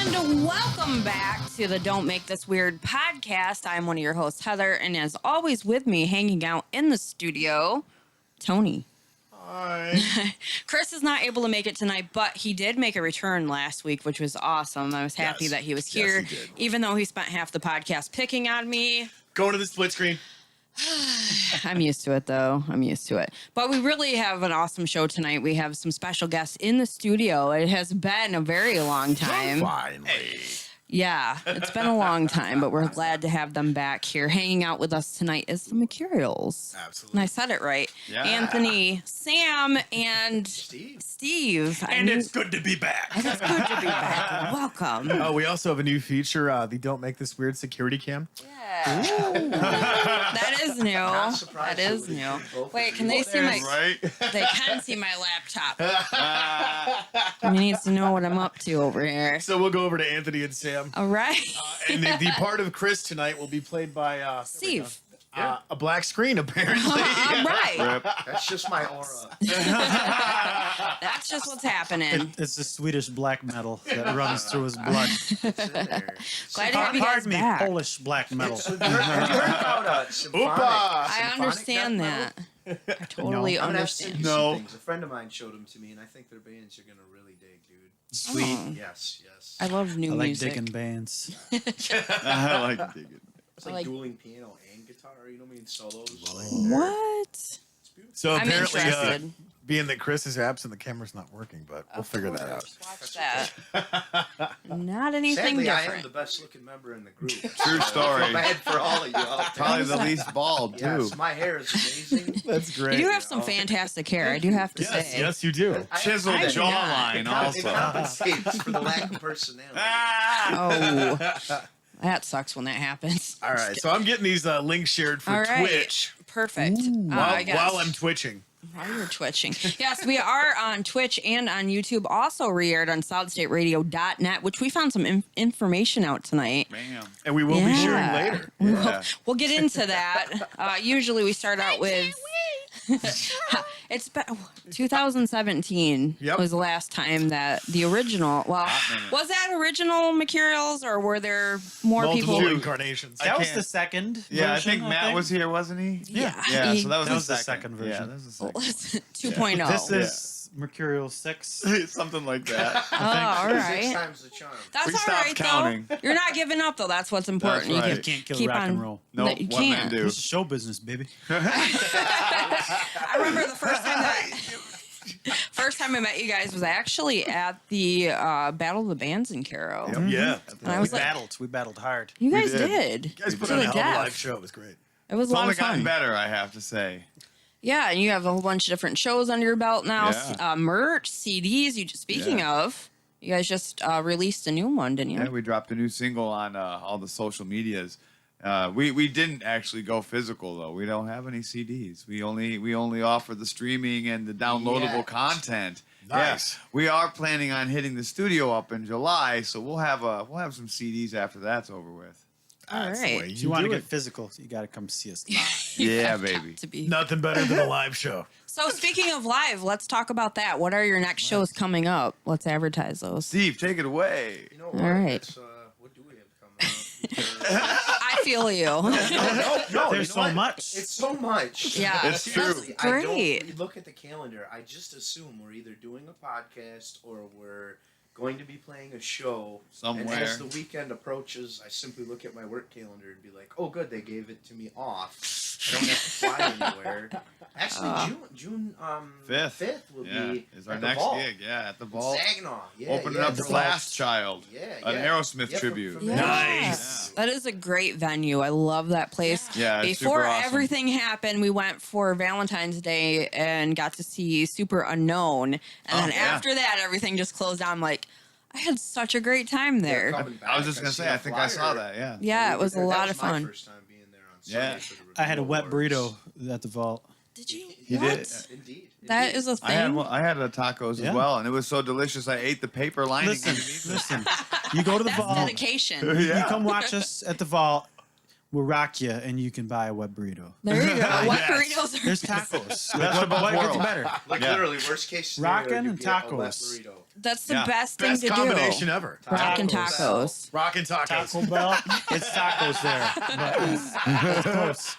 And welcome back to the Don't Make This Weird podcast. I'm one of your hosts, Heather, and as always with me, hanging out in the studio, Tony. Hi. Chris is not able to make it tonight, but he did make a return last week, which was awesome. I was happy that he was here, he did. even though he spent half the podcast picking on me. Going to the split screen. I'm used to it, though. I'm used to it. But we really have an awesome show tonight. We have some special guests in the studio. It has been a very long time. Finally. Yeah, it's been a long time, but we're glad to have them back here. Hanging out with us tonight is the Mercurials. Absolutely. And I said it right. Yeah. Anthony, Sam, and Steve. And it's good to be back. It's good to be back. Welcome. Oh, we also have a new feature, the Don't Make This Weird security cam. Yeah. That is new. That is new. Wait, can they see my... Right? They can see my laptop. He needs to know what I'm up to over here. So we'll go over to Anthony and Sam. All right. And the part of Chris tonight will be played by Steve. a black screen, apparently. All right. That's just my aura. That's just what's happening. It's the Swedish black metal that runs through his blood. Glad to have you guys Pardon me, back. Polish black metal. Have you heard about symphonic? Oopa! I understand death that. I totally metal? I'm gonna have to send understand. you No. some things. A friend of mine showed them to me, and I think they're bands you're gonna really dig, dude. Sweet. Oh. Yes. I love new I like music. digging bands. I like to dig it. It's like, like- dueling piano and guitar. You know what I mean? Solos. What? It's beautiful. So I'm apparently, interested. being that Chris is absent, the camera's not working, but we'll figure that out. Watch that. Not anything Sadly, I am different. the best looking member in the group. True story. I feel bad for all of you out there. Probably the least bald, too. Yes, my hair is amazing. That's great. You do have some fantastic hair, I do have to Yes, say. yes, you do. Chiseled I do not. jawline, It also. compensates for the lack of personality. Oh, that sucks when that happens. All right, so I'm getting these links shared for All right. Twitch Perfect. I guess. while I'm twitching. While you're twitching. Yes, we are on Twitch and on YouTube. Also re-aired on solidstateradio.net, which we found some information out tonight. Bam. And we will be sharing later. Yeah. We'll get into that. Usually we start out with... It's been 2017 Yep. was the last time that the original... Well, was that original Mercurials, or were there more Multiple people... incarnations. That was can't- the second Yeah, version, I think Matt was here, wasn't he? Yeah. Yeah, so that was, That was the the second version. Yeah, that was the 2.0. This is Mercurial 6. second. Something like that. Oh, all 6 right. times the charm. That's We all stopped right, counting. though. You're not giving up, though. That's what's important. That's right. You can't kill keep rock on- and roll. No, you one man can't. do. This is show business, baby. I remember the first time I met you guys was actually at the Battle of the Bands in Caro. Yeah. And I We was like, battled hard. you guys We did. You guys put To on a the hell of a death. live show. It was great. It was It's a lot only of fun. gotten better, I have to say. Yeah, and you have a whole bunch of different shows under your belt now. Yeah. Merch, CDs. Speaking of, you guys just released a new one, didn't you? Yeah, we dropped a new single on all the social medias. We didn't actually go physical though. We don't have any CDs. We only offer the streaming and the downloadable Yeah. content. Nice. Yeah, we are planning on hitting the studio up in July, so we'll have some CDs after that's over with. All That's the right. way If you want to do get it. physical, you got to come see us live. Yeah, baby. To be. Nothing better than a live show. So speaking of live, let's talk about that. What are your next shows coming up? Let's advertise those. Steve, take it away. You know what? All right. It's, what do we have coming up? I feel you. No, There's you so know what? much. It's so much. Yeah. It's true. Seriously, I Great. don't look at the calendar. I just assume we're either doing a podcast or we're going to be playing a show. Somewhere. And as the weekend approaches, I simply look at my work calendar and be like, oh, good, they gave it to me off. I don't have to fly anywhere. Actually, June 5th will Yeah, be is our at the next Vault. gig. Yeah, at the In Vault. Saginaw. Yeah, Opening yeah, up the from- Glass Child. Yeah, An yeah. Aerosmith Yeah, tribute. from Yeah. Nice. That is a great venue. I love that place. Yeah, it's Before super awesome. everything happened, we went for Valentine's Day and got to see Super Unknown. And then yeah. after that, everything just closed down. I'm like, I had such a great time They're there. coming back. I was just gonna see say, a I think I saw flyer. that. Yeah. Yeah, it was a That lot was of my fun. first time being there on Yeah. Sunday for the I had a wet awards. burrito at the vault. Did you? He What? did. Indeed. That is a thing. I had the tacos Yeah. as well, and it was so delicious. I ate the paper lining underneath. Listen. You go to the That's vault. dedication. You come watch us at the vault. we'll rock you, and you can buy a web burrito. There you go. What Yes. burritos are There's tacos. Best of both what gets worlds. better? Like Yeah. literally, worst case scenario, Rockin' you and get a wet tacos. burrito. That's the Yeah. best thing Best to combination do. ever. Rockin' Tacos. tacos. Rockin' tacos. Taco Bell, it's tacos there. But it's close.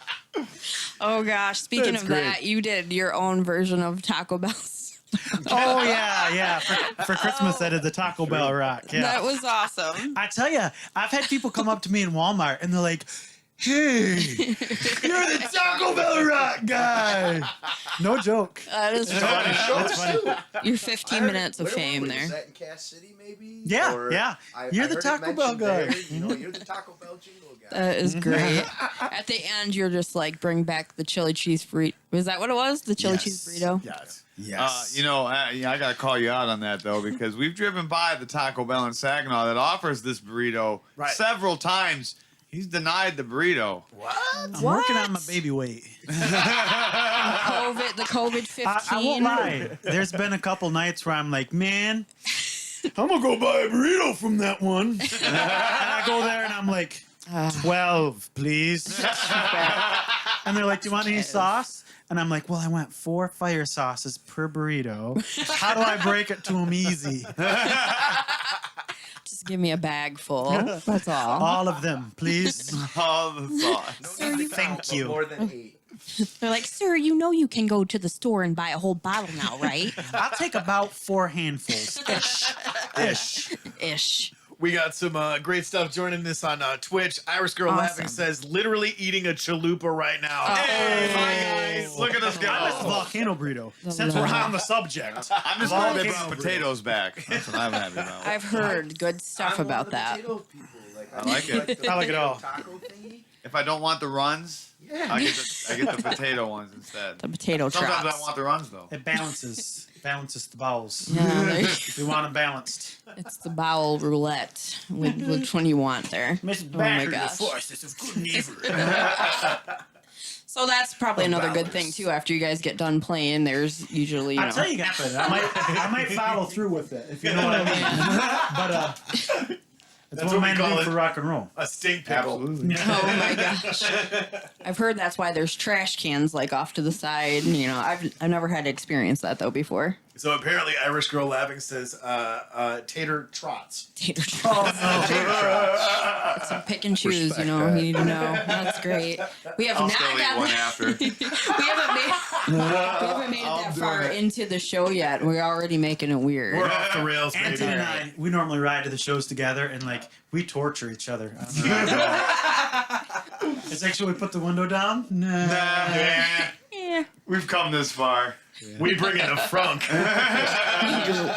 Oh gosh! Speaking That's of great. that, you did your own version of Taco Bell's. Oh yeah. For Christmas, I did the Taco Bell rock. Yeah. That was awesome. I tell you, I've had people come up to me in Walmart and they're like, "Hey, you're the Taco Bell rock guy." No joke. That is On funny. shows too. Your 15 minutes of Where fame were we? there. Was that in Cass City, maybe? Yeah, Or yeah. I You're the heard it Taco Bell mentioned guy. there, you know, you're the Taco Bell jingle guy. That is great. At the end, you're just like, bring back the chili cheese burrito. Was that what it was? The chili cheese burrito? Yes. You know, I got to call you out on that, though, because we've driven by the Taco Bell in Saginaw that offers this burrito several times. He's denied the burrito. I'm working on my baby weight. The COVID 15. I won't lie. There's been a couple nights where I'm like, man, I'm gonna go buy a burrito from that one. And I go there and I'm like, 12, please. And they're like, do you want any sauce? And I'm like, well, I want 4 fire sauces per burrito. How do I break it to them easy? Just give me a bag full. That's all. All of them, please. All the sauce. No need to Thank count, but you. More than 8. They're like, sir, you know you can go to the store and buy a whole bottle now, right? I'll take about 4 handfuls. Ish. We got some great stuff joining us on Twitch. Irish Girl Awesome. Laughing says, literally eating a chalupa right now. Hey, guys, look at us I miss go. volcano burrito. Since we're on the subject. I'm just glad they Volcano brought burrito. potatoes back. That's what I'm happy about. I've heard good stuff I'm one about of the that. potato people. Like, I like it. the I like it all. Taco thingy. If I don't want the runs, Yeah. I get the potato ones instead. The potato Sometimes traps. I want the runs, though. It balances the bowels. Yeah, there you- We want them balanced. it's the bowel roulette. Which one you want there? Miss Oh my gosh. forces of good and evil. So that's probably another good thing too. After you guys get done playing, there's usually I'll tell you guys, I might follow through with it if you know what I mean. But that's what what we man call do it. for rock and roll. A stink pickle. Absolutely. Oh my gosh! I've heard that's why there's trash cans like off to the side. You know, I've never had to experience that though before. So apparently Irish Girl Laughing says tater trots. Tater trots. It's a pick and choose. Respect you know, that. you need to know. That's great. We have I'll not still eat gotten one after. we haven't made it I'll that do far it. into the show yet. We're already making it weird. We're off the rails, baby. Anthony and I, we normally ride to the shows together, and like we torture each other. It's actually we put the window down. Nah. Yeah. We've come this far. We bring in the frunk.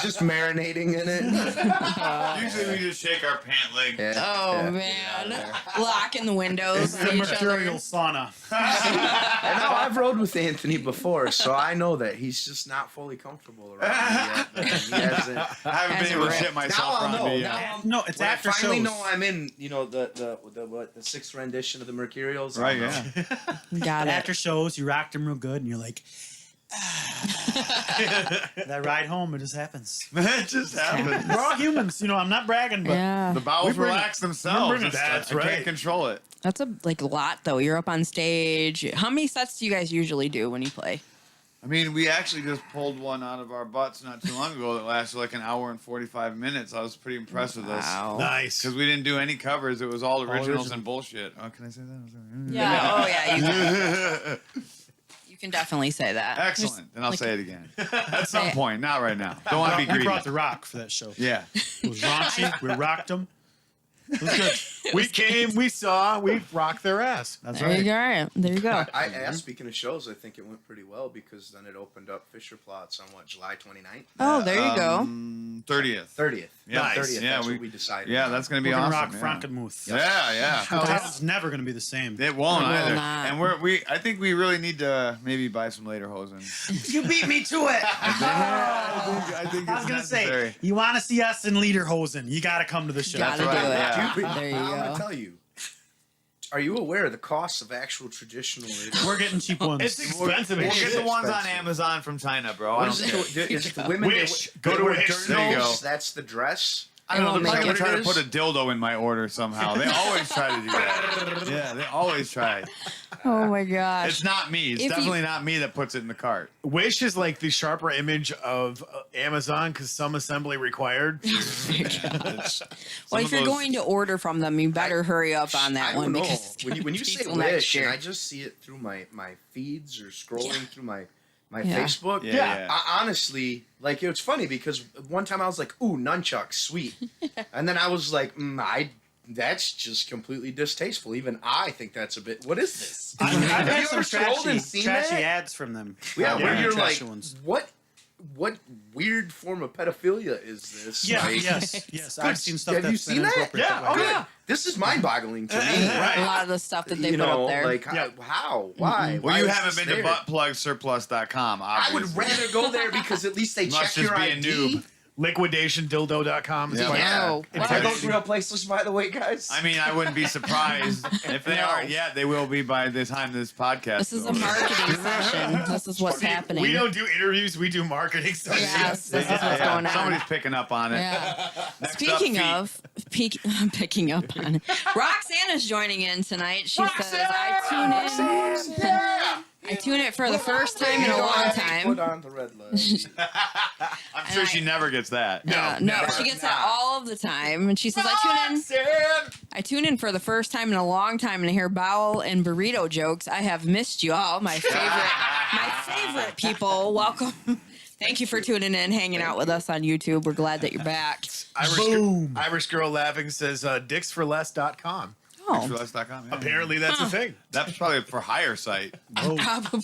just marinating in it. Usually we just shake our pant leg. Oh man, locking the windows The on each other. Mercurial sauna. And now I've rode with Anthony before, so I know that he's just not fully comfortable around me yet. He hasn't. I haven't As been a able to rip. shit myself Now I'll around know. you Now yet. I'll- No, it's When after I finally shows. know I'm in, the 6th rendition of the Mercurials. I'll Right, know. yeah. Got it. After shows, you rocked them real good, and you're like, that ride home, it just happens. It just happened. We're all humans, you know. I'm not bragging, but Yeah, The bowels We bring relax it. themselves. We bring it. It's- That's I right. can't control it. that's a lot though. You're up on stage. How many sets do you guys usually do when you play? I mean, we actually just pulled one out of our butts not too long ago that lasted like an hour and 45 minutes. I was pretty impressed with us. Nice. Because we didn't do any covers. It was all originals and bullshit. Oh, can I say that? Yeah. Oh yeah. You can definitely say that. Excellent. Then I'll like- say it again. At some Say it. point. Not right now. Don't want to be we greedy. brought the rock for that show. Yeah. It was raunchy. We rocked them. It was good. We came, we saw, we rocked their ass. That's There you right. go. There you go. Speaking of shows, I think it went pretty well because then it opened up Fisher Plots on July 29th? Oh, there you go. 30th. 30th. Yeah, Nice. 30th. Yeah, That's we- what we decided. Yeah, that's going to We're be gonna awesome. rock yeah. Frankenmuth. Yeah. The town's never gonna be the same. It won't It will either. not. And I think we really need to maybe buy some Lederhosen. You beat me to it. I think I was gonna say, you want to see us in Lederhosen? You got to come to the show. Gotta right, do it. yeah. There you I'm going go. to tell you. Are you aware of the costs of actual traditional labor? We're getting cheap ones. It's expensive. We'll as get shit. the ones on expensive. Amazon from China, bro. I What don't is care. it? Is it the women? Wish. They Go to wear Wish. There you go. girdles, that's the dress. I don't know. won't They're probably make gonna it. try to put a dildo in my order somehow. They always try to do that. Yeah, they always try. Oh my gosh. It's not me. It's If you- definitely not me that puts it in the cart. Wish is like the sharper image of Amazon because some assembly required. Well, if you're going to order from them, you better hurry up on that I one don't know. because When you say until next Wish, and year. I just see it through my feeds or scrolling through my Yeah. Facebook. Yeah. I, honestly, like it's funny because one time I was like, "Ooh, nunchucks, sweet," and then I was like, "That's just completely distasteful." Even I think that's a bit. What is this? I've Have had you some ever scrolled and seen trashy that? ads from them. Yeah, where you're like, trashy ones. what weird form of pedophilia is this? Yeah, Like, yes. I've seen stuff Have you that's seen that? inappropriate Yeah. that Oh way. yeah. This is mind-boggling to me. a lot of the stuff that they You put know, up there. like how? Why? Well, Why you is haven't this been to there? buttplugsurplus.com, I obviously. would rather go there because at least they Must check just your be a ID. noob. LiquidationDildo.com. is Yeah. like- Yeah. Oh, And wow. are those real places, by the way, guys? I mean, I wouldn't be surprised if they No. aren't yet. They will be by the time this podcast. This is a over. marketing session. This is what's happening. We don't do interviews. We do marketing stuff. Yes, this is what's going on. Somebody's picking up on it. Yeah. Next Speaking up, of picking up on it, Roxanne is joining in tonight. She says, I tune in for the first time in a long Put time. on the red light. I'm sure she never gets that. No, never. she gets that all of the time. And she says, I tune in for the first time in a long time and I hear bowel and burrito jokes. I have missed you all, my favorite people. Welcome. Thank you for tuning in, hanging out with us on YouTube. We're glad that you're back. Irish girl laughing says dicksforless.com. Oh, Less.com, yeah. Apparently that's a thing. That's probably for hire site. probably.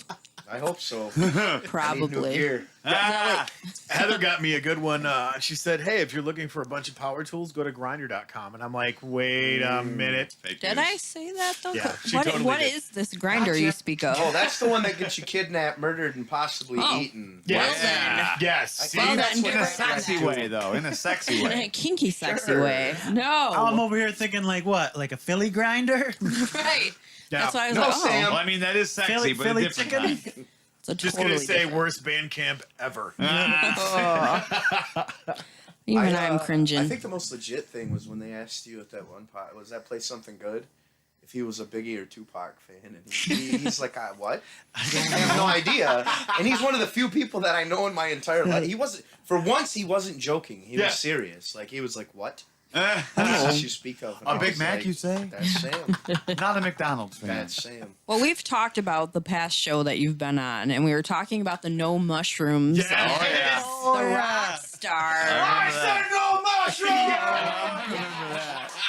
I hope so. I need new Probably. gear. Heather got me a good one. She said, hey, if you're looking for a bunch of power tools, go to grinder.com. And I'm like, wait a minute. Fake Did news. I say that though? Yeah, she What totally did. is this grinder you speak of? Oh, that's the one that gets you kidnapped, murdered, and possibly Oh. eaten. Yes. Yeah. Yes. I See? think Well, that's then what get In a rid of that sexy that. way, though. In a sexy In a way. kinky, sexy Sure. way. No. I'm over here thinking like what, like a Philly grinder? Right. Yeah. That's why I was No, like, oh, Sam. Well, I mean, that is sexy, Philly- but Philly a different chicken? kind. it's a Just totally going to say different. worst band camp ever. Even I, I'm cringing. I think the most legit thing was when they asked you at that one pot, was that place something good? If he was a Biggie or Tupac fan, and he's like, what? I have no idea. And he's one of the few people that I know in my entire life. He wasn't. For once, he wasn't joking. He Yeah. was serious. Like he was like, what? Eh, What did you speak of? And A I Big was Mac, like, you say? That's Sam. Not a McDonald's fan. That's Sam. Well, we've talked about the past show that you've been on, and we were talking about the no mushrooms. Yes. Oh, yeah. The rock star I said no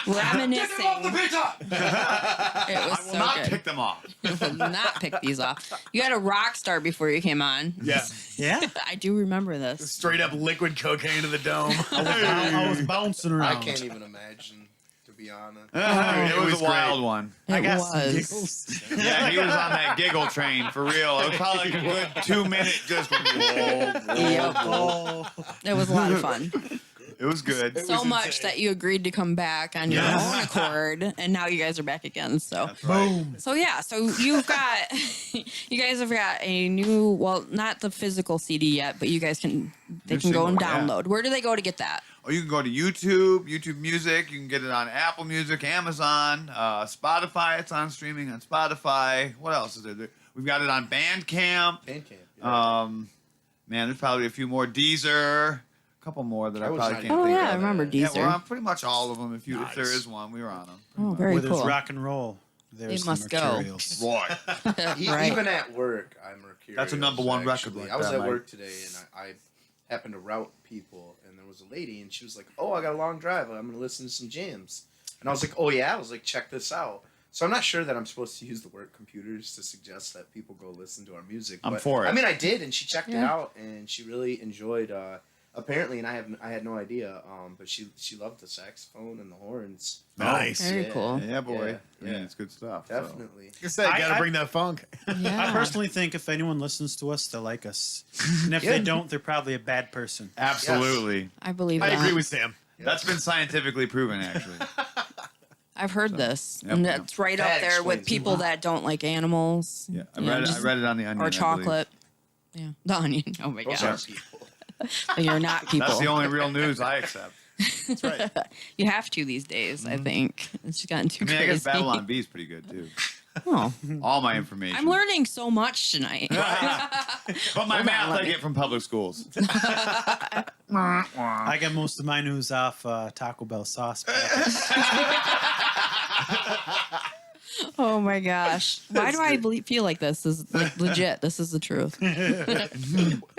reminiscing. It was I will so not good. pick them off. You will not pick these off. You had a rock star before you came on. Yeah. Yeah. I do remember this. Straight up liquid cocaine to the dome. I was bouncing around. I can't even imagine, to be honest. It was was a wild great. one. I It got some was. giggles. Yeah, he was on that giggle train for real. It was probably like a good 2 minute just. Yep. Oh. It was a lot of fun. It was good. So much insane. that you agreed to come back on your Yes. own accord, and now you guys are back again. So, That's right. Boom. so yeah. So you've got, you guys have got a new, well, not the physical CD yet, but you guys can, they New can go and single, yeah. download. Where do they go to get that? Or you can go to YouTube Music. You can get it on Apple Music, Amazon, Spotify. It's on streaming on Spotify. What else is there? We've got it on Bandcamp. Bandcamp. Yeah. Man, there's probably a few more. Deezer. A couple more that I I was probably not can't Oh think yeah, I of. remember Yeah, Deezer. we're on pretty much all of them. If Nice. there is one, we were on them. Oh, very Where there's cool. rock and roll, there's They must the go. Mercurials. Right. Right. Even at work, I'm Mercurials. That's a number one record actually. like I was that, at Mike. work today, and I happened to route people, and there was a lady, and she was like, "Oh, I got a long drive. I'm gonna listen to some jams." And I was like, "Oh yeah." I was like, "Check this out." So I'm not sure that I'm supposed to use the word computers to suggest that people go listen to our music. I'm but, for it. I mean, I did, and she checked it Yeah. out, and she really enjoyed. Apparently, and I had no idea. But she loved the saxophone and the horns. Nice. Very Yeah. cool. Yeah, boy. Yeah. Yeah, it's good stuff. so. Definitely. You said, I- gotta I- bring that funk. Yeah. I personally think if anyone listens to us, they like us. And if Yeah. they don't, they're probably a bad person. Absolutely. I believe I that. agree with Sam. That's been scientifically proven, actually. I've heard this, Yep, and yep. that's right That up there with explains a people lot. that don't like animals. Yeah, I You know, read it. I just- read it on the Onion. or I believe. chocolate. Yeah, the onion. Oh my Those gosh, are people. you're not people. That's the only real news I accept. That's right. You have to these days, I think. It's just gotten too I mean, I crazy. guess Babylon B is pretty good too. Oh, All my information. I'm learning so much tonight. But my math I get from public schools. I get most of my news off Taco Bell sauce packets. Oh my gosh. Why do I feel like this is like legit? This is the truth.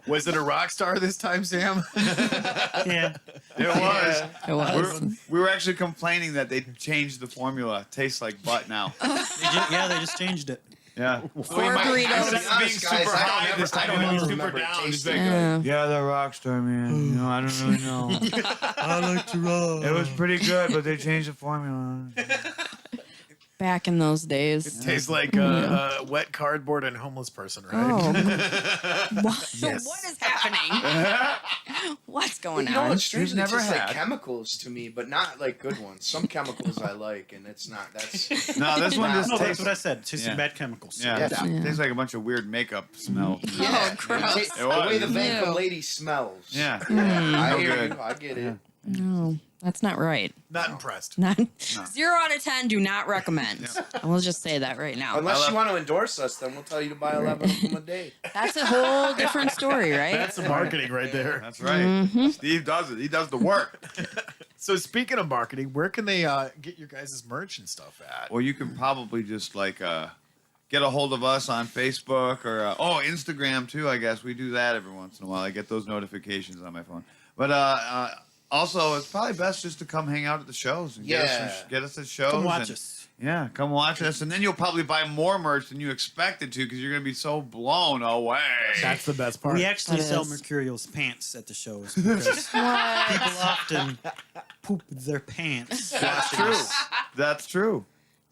Was it a rock star this time, Sam? Yeah. It was. It was. We were actually complaining that they changed the formula. Tastes like butt now. They just changed it. Yeah. Four burritos. Instead of being super high this time, it was super down. Just like, yeah, the rock star, man. You know, I don't really know. I like to roll. It was pretty good, but they changed the formula. Back in those days. Tastes like a wet cardboard and homeless person, right? Oh. What is happening? What's going You know on? what's strange? He's never It's just had. like chemicals to me, but not like good ones. Some chemicals I like, and it's not. That's No, this one just No, that's tastes. what I said. Tastes Yeah. like bad chemicals. Yeah, Yeah. tastes like a bunch of weird makeup smell. Oh, gross. the way the Ew. Vanco lady smells. Yeah. I No hear good. you. I get it. No, that's not right. Not impressed. 0 out of 10 do not recommend. I will just say that right now. Unless you want to endorse us, then we'll tell you to buy 11 of them a day. That's a whole different story, right? That's the marketing right there. That's right. Steve does it. He does the work. So speaking of marketing, where can they get your guys' merch and stuff at? Well, you can probably just like get a hold of us on Facebook or Instagram too. I guess we do that every once in a while. I get those notifications on my phone. But also, it's probably best just to come hang out at the shows and get us at shows. Come watch and- us. Yeah, come watch us, and then you'll probably buy more merch than you expected to because you're gonna be so blown away. That's the best part. We actually That sell is. Mercurials pants at the shows because people often poop their pants. That's true. That's true.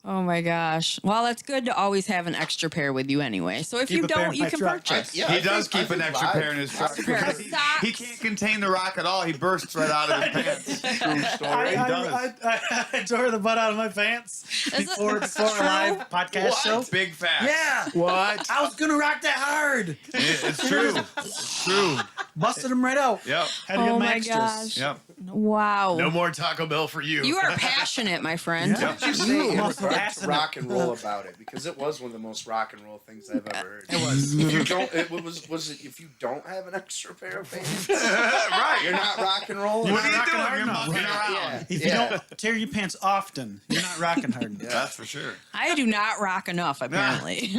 Oh my gosh. Well, it's good to always have an extra pair with you anyway. So if Keep you a pair don't, in you my can truck. purchase. He does keep an extra pair in his truck Extra pair of because socks. he can't contain the rock at all. He bursts right out of his pants. True story. He does. I tore the butt out of my pants Is before it a live podcast show. Big fact. Yeah. What? I was gonna rock that hard. It's true. It's true. Busted them right out. Yep. Had to get Oh my my extras. gosh. Yep. Wow. No more Taco Bell for you. You are passionate, my friend. Yeah. What did you say in Muscle regards acid. to rock and roll about it? Because it was one of the most rock and roll things I've ever heard. It was. If you don't, was it if you don't have an extra pair of pants, Right. you're not rock and roll. What are you Rocking doing? hard You're enough. mucking around. Yeah. If you don't tear your pants often, you're not rocking hard enough. That's for sure. I do not rock enough, apparently.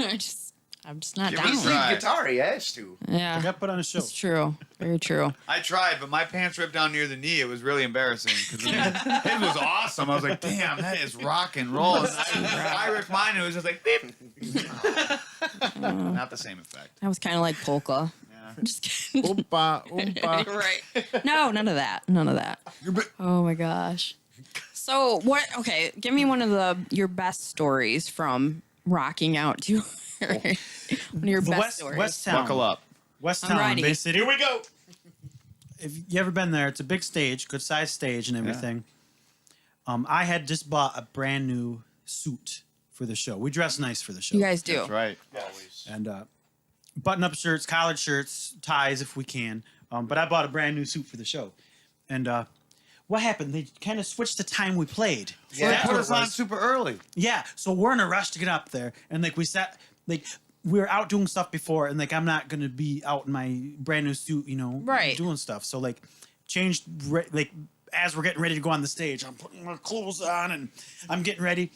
I'm just not Give down. me He's some. with Right. lead guitar. He has to. I Yeah. got put on a show. It's true. Very true. I tried, but my pants ripped down near the knee. It was really embarrassing because his was awesome. I was like, "Damn, that is rock and roll." And I ripped mine, and it was just like, beep. Not the same effect. That was kind of like polka. Yeah. Just kidding. Oompa, oompa. Right. No, none of that. None of that. Oh my gosh. So what? Okay, give me one of your best stories from rocking out to one of your The best stories. West Town. Buckle up. West I'm Town, ready. Bay City. Here we go. If you ever been there, it's a big stage, good sized stage and everything. I had just bought a brand new suit for the show. We dress nice for the show. You guys do. That's right. And button-up shirts, collared shirts, ties if we can. But I bought a brand new suit for the show. And what happened? They kind of switched the time we played. Yeah, That's put what us it on was. super early. Yeah, so we're in a rush to get up there, and like we were out doing stuff before, and like I'm not gonna be out in my brand new suit, Right. doing stuff. So like changed like as we're getting ready to go on the stage, I'm putting my clothes on and I'm getting ready.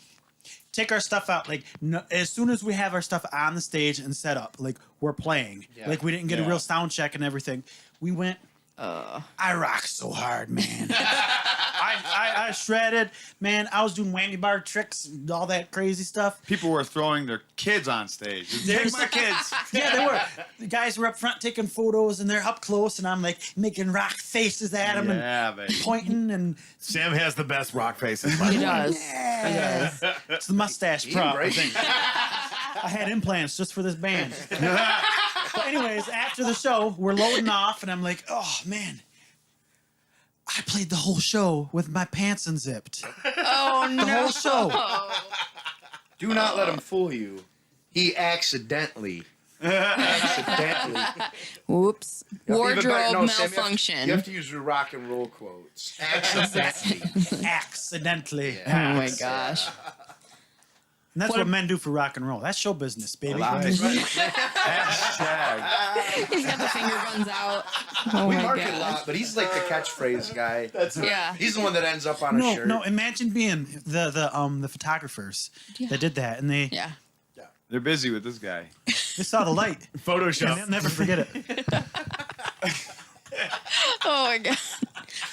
Take our stuff out. Like as soon as we have our stuff on the stage and set up, like we're playing. Yeah. Like we didn't get a Yeah. real sound check and everything. We went. I rock so hard, man. I shredded, man. I was doing whammy bar tricks, and all that crazy stuff. People were throwing their kids on stage. Take my kids. Yeah, they were. The guys were up front taking photos, and they're up close, and I'm like making rock faces at them Yeah, baby. and pointing, and Sam has the best rock faces. He does. it's the mustache He prop. I embraced think I had implants just for this band. But anyways, after the show, we're loading off, and I'm like, oh man. I played the whole show with my pants unzipped. Oh no. The whole show. Do not let him fool you. He accidentally Accidentally. Whoops. No, even better- Wardrobe no, Sam, malfunction. you have to use your rock and roll quotes. Accidentally. Accidentally. Oh my gosh. And that's What what a- men do for rock and roll. That's show business, baby. Hashtag. He's got the finger guns out. Oh We my market a gosh. lot, but he's like the catchphrase guy. Yeah. He's the one that ends up on a No, shirt. no. Imagine being the photographers that did that, and they Yeah. They're busy with this guy. saw the light. And they'll Photoshop. never forget it. Oh my god.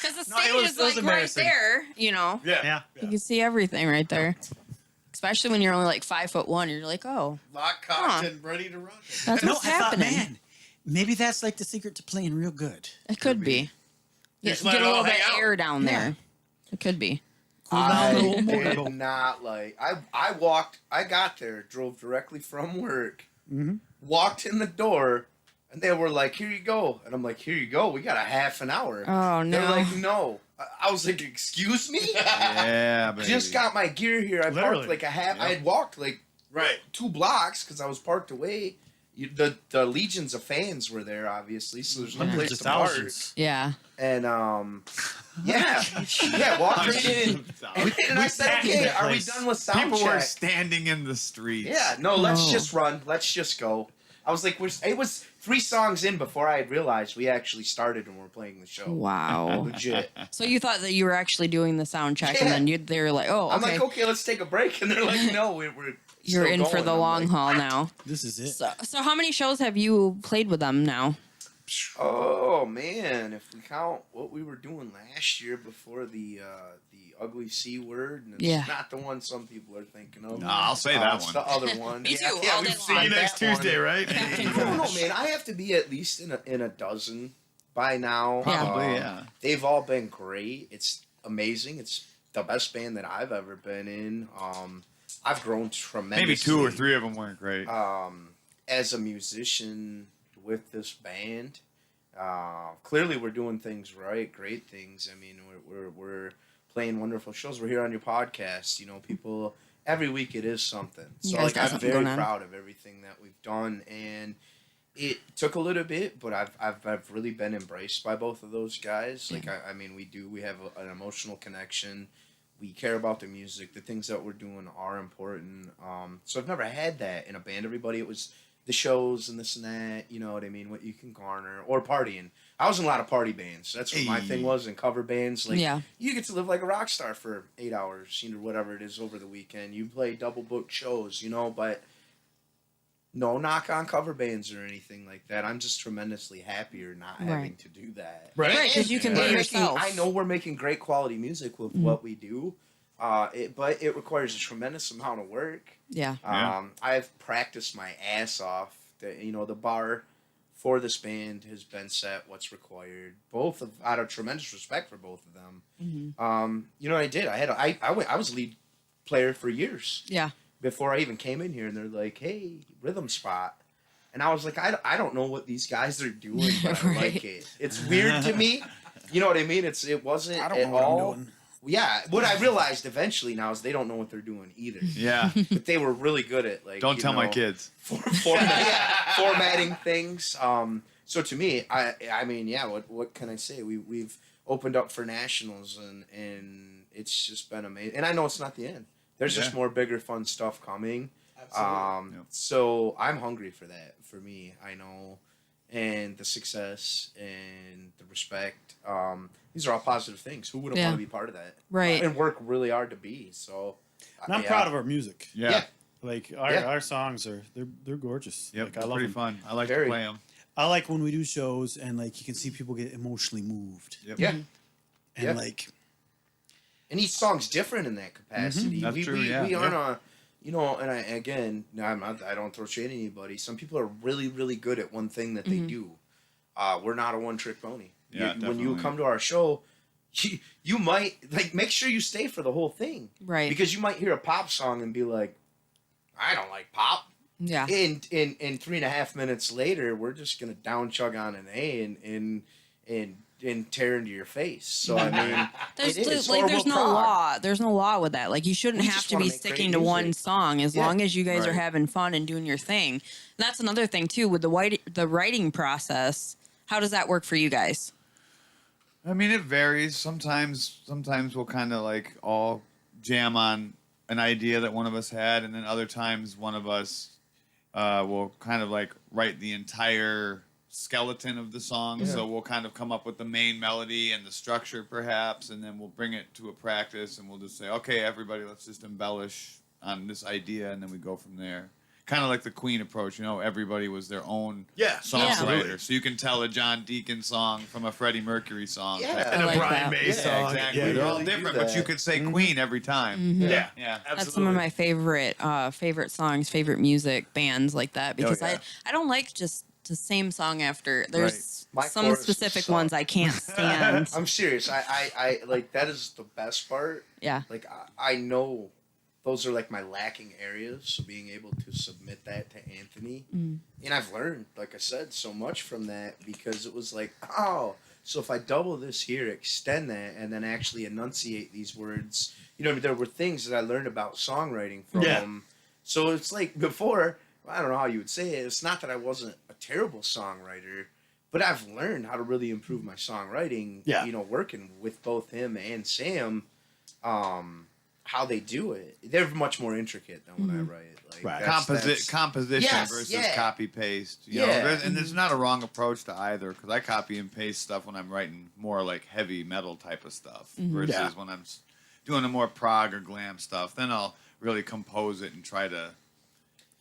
Because the stage it was is like right embarrassing. there, you know. Yeah. You can see everything right there. Especially when you're only like 5'1", you're like, oh, Lock, cocked, and ready to run. that's No, what's I thought, happening. man, maybe that's like the secret to playing real good. It could be. Just Get let a it all little bit hang out. air down there. It could be. I Cool down, did little not like. I walked. I got there, drove directly from work, Mm-hmm. walked in the door, and they were like, "Here you go," and I'm like, "Here you go. We got a half an hour." Oh, no. They're like, "No." I was like, "Excuse me." Yeah, baby. Just got my gear here. I Literally. parked like a half. Yep. I had walked like Right. 2 blocks because I was parked away. The legions of fans were there, obviously, so there's no Hundreds place of to park. thousands. Yeah. And yeah, walked right in. And I said, packed "Okay, that are we place. done with sound People were check?" standing in the streets. Yeah, no, let's Oh. just run. Let's just go. I was like, it was 3 songs in before I had realized we actually started and we're playing the show. Wow. Legit. So you thought that you were actually doing the sound check, and Yeah. then they were like, oh, I'm okay. like, okay, let's take a break. And they're like, no, we're You're still in for going. the I'm long like, haul now. This is it. So how many shows have you played with them now? Oh man, if we count what we were doing last year before the ugly C word, and it's Yeah. not the one some people are thinking of. No, I'll say that It's one. the other one. Me too, all we've day See long. you next that one. Tuesday, right? I don't know, man. I have to be at least in a dozen by now. Probably, yeah. They've all been great. It's amazing. It's the best band that I've ever been in. I've grown tremendously. Maybe 2 or 3 of them weren't great. As a musician with this band. Clearly, we're doing things right. Great things. I mean, we're playing wonderful shows. We're here on your podcast. You know, people every week it is something. You So guys like, got I'm something very going on. proud of everything that we've done, and it took a little bit, but I've really been embraced by both of those guys. Like I mean, we have an emotional connection. We care about the music. The things that we're doing are important. So I've never had that in a band. Everybody, it was the shows and this and that. You know what I mean? What you can garner or partying. I was in a lot of party bands. That's what my Hey. thing was. In cover bands, like Yeah. you get to live like a rock star for 8 hours, you know, whatever it is over the weekend. You play double booked shows, you know, but no knock on cover bands or anything like that. I'm just tremendously happier not having Right. to do that. Right, 'cause you can We're be making- yourself. I know we're making great quality music with what we do, but it requires a tremendous amount of work. Yeah. Yeah. I've practiced my ass off. The bar for this band has been set what's required. Out of tremendous respect for both of them. You know what I did? I was a lead player for years Yeah. before I even came in here, and they're like, "Hey, rhythm spot," and I was like, "I don't know what these guys are doing, but I like it. It's weird to me." You know what I mean? It wasn't I don't at know what all. I'm doing. Yeah, what I realized eventually now is they don't know what they're doing either. Yeah. But they were really good at like. Don't you tell my know, kids. formatting things. So to me, I mean, yeah. What can I say? We've opened up for nationals, and it's just been amazing. And I know it's not the end. There's just Yeah. more bigger, fun stuff coming. Absolutely. Yep. So I'm hungry for that. For me, I know, and the success and the respect. These are all positive things. Who wouldn't Yeah. want to be part of that? Right. And work really hard to be. So. And I'm yeah. proud of our music. Yeah. Yeah. Like Yeah. our songs they're gorgeous. Yep. Like, I It's love pretty them. fun. I like Very. to play them. I like when we do shows and like you can see people get emotionally moved. Yep. Yeah. And Yeah. like And each song's different in that capacity. That's we, true, we, yeah, we aren't yeah. a, you know, and I don't throw shade at anybody. Some people are really, really good at one thing that they do. We're not a one-trick pony. Yeah, When you definitely. come to our show, you might, like, make sure you stay for the whole thing. Right. Because you might hear a pop song and be like, I don't like pop. Yeah. And 3.5 minutes later, we're just going to down chug on an A and and tear into your face. So I mean, There's it is like there's horrible no prog. law. There's no law with that. Like you shouldn't We have just to wanna be make great sticking to one music. song as long as you guys are Right. having fun and doing your thing. And that's another thing too with the writing process. How does that work for you guys? I mean, it varies. Sometimes we'll kind of like all jam on an idea that one of us had, and then other times one of us will kind of like write the entire skeleton of the song. So we'll kind of come up with the main melody and the structure, perhaps, and then we'll bring it to a practice, and we'll just say, okay, everybody, let's just embellish on this idea, and then we go from there. Kind of like the Queen approach, everybody was their own songwriter. absolutely. So you can tell a John Deacon song from a Freddie Mercury song. Yeah. type And I a like Brian that. May Yeah, song. Exactly. Yeah, They're all really do different, but you that. could say Queen every time. Yeah, Yeah. absolutely. That's some of my favorite songs, favorite music bands like that because yeah. I don't like just the same song after. There's My some choruses specific suck. ones I can't stand. I'm serious. I like that is the best part. Yeah. Like I know those are like my lacking areas. So being able to submit that to Anthony, and I've learned, like I said, so much from that because it was like, oh, so if I double this here, extend that, and then actually enunciate these words, there were things that I learned about songwriting from Yeah. him. So it's like before, I don't know how you would say it. It's not that I wasn't a terrible songwriter, but I've learned how to really improve my songwriting. Yeah. Working with both him and Sam, how they do it. They're much more intricate than when I write. Like Right. Composition Yes, versus yeah. copy paste. Yeah. And there's not a wrong approach to either, because I copy and paste stuff when I'm writing more like heavy metal type of stuff versus Yeah. when I'm doing the more prog or glam stuff. Then I'll really compose it and try to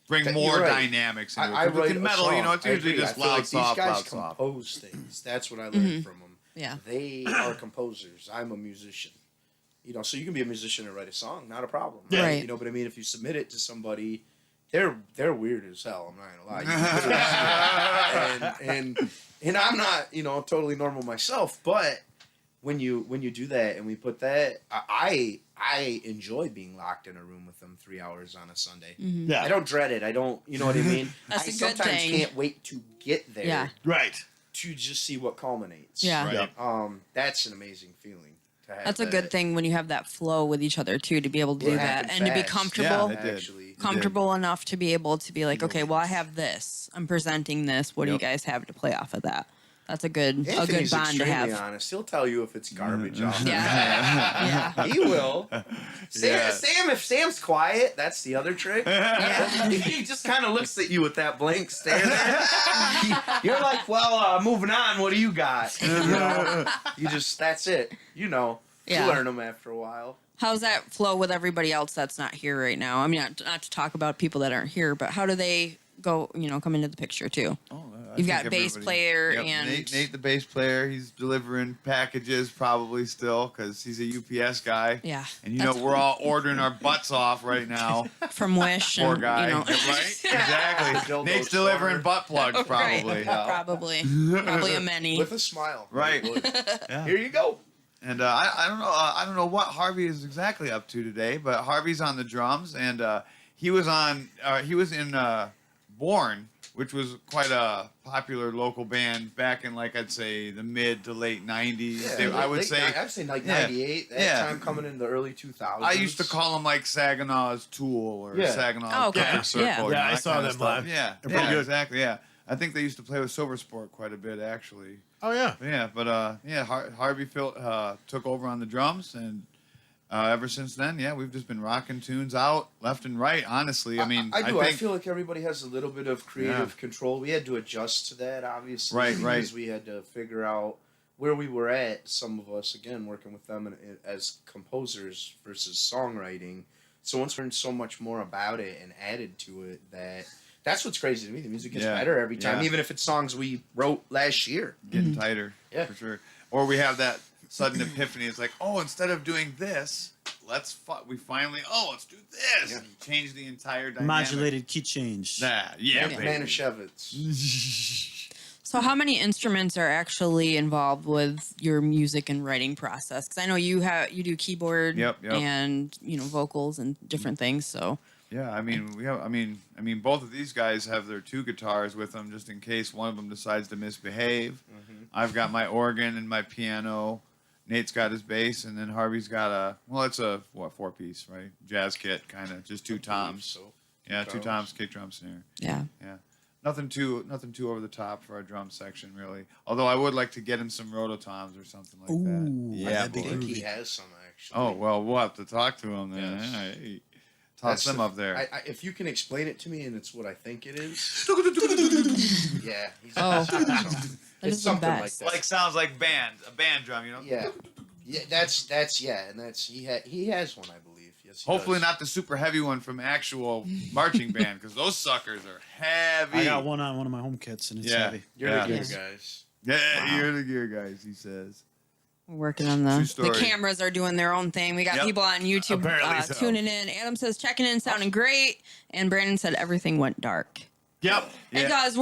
bring You're more right. dynamics into I it. 'Cause write with a metal, song. it's I usually agree. I just feel loud, like soft, these guys loud, soft. compose things. That's what I learned from them. Yeah. They are composers. I'm a musician. So you can be a musician and write a song, not a problem. Yeah. Right. But I mean, if you submit it to somebody, they're weird as hell. I'm not gonna lie. You can literally see it. And I'm not totally normal myself, but when you do that and we put that, I enjoy being locked in a room with them 3 hours on a Sunday. Yeah. I don't dread it. I don't, you know what I mean? That's I a good sometimes thing. can't wait to get there Yeah. Right. to just see what culminates. Yeah. Right. That's an amazing feeling. To have That's a that. good thing when you have that flow with each other too, to be able to do It that happened and to be fast. comfortable. Yeah, it did. Actually, Comfortable enough to be able to be like, okay, well, I have this. I'm presenting this. What do you Yep. guys have to play off of that? That's a good Anthony's bond to extremely have. honest. He'll tell you if it's garbage. off the Yeah. Yeah. He will. Yeah. Sam, if Sam's quiet, that's the other trick. He just kind of looks at you with that blank stare there. You're like, well, moving on. What do you got? You just, that's it. Yeah. You learn them after a while. How's that flow with everybody else that's not here right now? I mean, not to talk about people that aren't here, but how do they go, come into the picture too? I You've think got bass everybody- player Yep, and Nate, the bass player. He's delivering packages probably still because he's a UPS guy. Yeah, And that's we're all ordering our butts off right now. from Wish. Poor and, guy. right? Exactly. Dildo Nate's delivering store. butt plugs probably. Right. Probably a many. With a smile. Right. Here you go. And I don't know what Harvey is exactly up to today, but Harvey's on the drums, and he was in Born, which was quite a popular local band back in, like, I'd say the mid to late '90s. I'd say like Yeah. 98. That Yeah. time coming in the early 2000s. I used to call them like Saginaw's Tool or Yeah. Saginaw's Oh, okay. Perfect Circle. Yeah. you know, Yeah, I that saw kind of them stuff. live. Yeah, They're pretty good. exactly. Yeah, I think they used to play with Silver Sport quite a bit actually. Oh yeah. Yeah, but Harvey took over on the drums, and ever since then, we've just been rocking tunes out left and right. Honestly, I mean, I do. I think feel like everybody has a little bit of creative control. We had to adjust to that, obviously. Right. Because we had to figure out where we were at. Some of us, again, working with them as composers versus songwriting. So once we learned so much more about it and added to it, that's what's crazy to me. The music gets better every time, Yeah. even if it's songs we wrote last year. getting tighter, Yeah. for sure. Or we have that sudden epiphany. It's like, oh, instead of doing this, let's do this. Yeah. And change the entire dynamic. Modulated key change. Yeah, yeah, Like baby. Manischewitz. So how many instruments are actually involved with your music and writing process? Because I know you do keyboard Yep. and vocals and different things. So Yeah, I mean, both of these guys have their 2 guitars with them just in case one of them decides to misbehave. Mm-hmm. I've got my organ and my piano. Nate's got his bass, and then Harvey's got it's a 4-piece, right? Jazz kit, kind of, just 2 toms. So, Yeah, 2 toms, kick, drum, snare. Yeah. Yeah, nothing too over the top for our drum section, really. Although I would like to get him some rototoms or something like that. Ooh, Yeah, that'd be I think boy. he has some actually. Oh well, we'll have to talk to him then. Yes. Yeah, hey, toss them up there. If you can explain it to me and it's what I think it is. Yeah. That It's is the something like best. that. Sounds like a band drum, you know. Yeah. Yeah, that's and that's he has one, I believe. Yes. He Hopefully does. not the super heavy one from actual marching band, because those suckers are heavy. I got one on one of my home kits, and it's Yeah. heavy. You're Yeah. the good Yes. guys. Yeah, Wow. you're the gear guys, he says. We're working on True the story. cameras are doing their own thing. We got Yep. people on YouTube Apparently so. tuning in. Adam says checking in, sounding great, and Brandon said everything went dark. Yep. It does.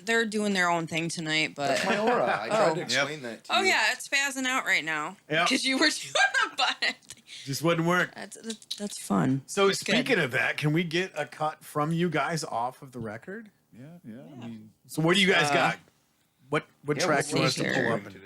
They're doing their own thing tonight, but That's my aura. I tried to Yep. explain that to you. oh yeah, it's spazzing out right now. Yep. Because you were doing the button. Just wouldn't work. That's fun. So It's good. speaking of that, can we get a cut from you guys off of the record? Yeah. I mean, So what do you guys got? What Yeah, track what you want us see to here. pull up? today?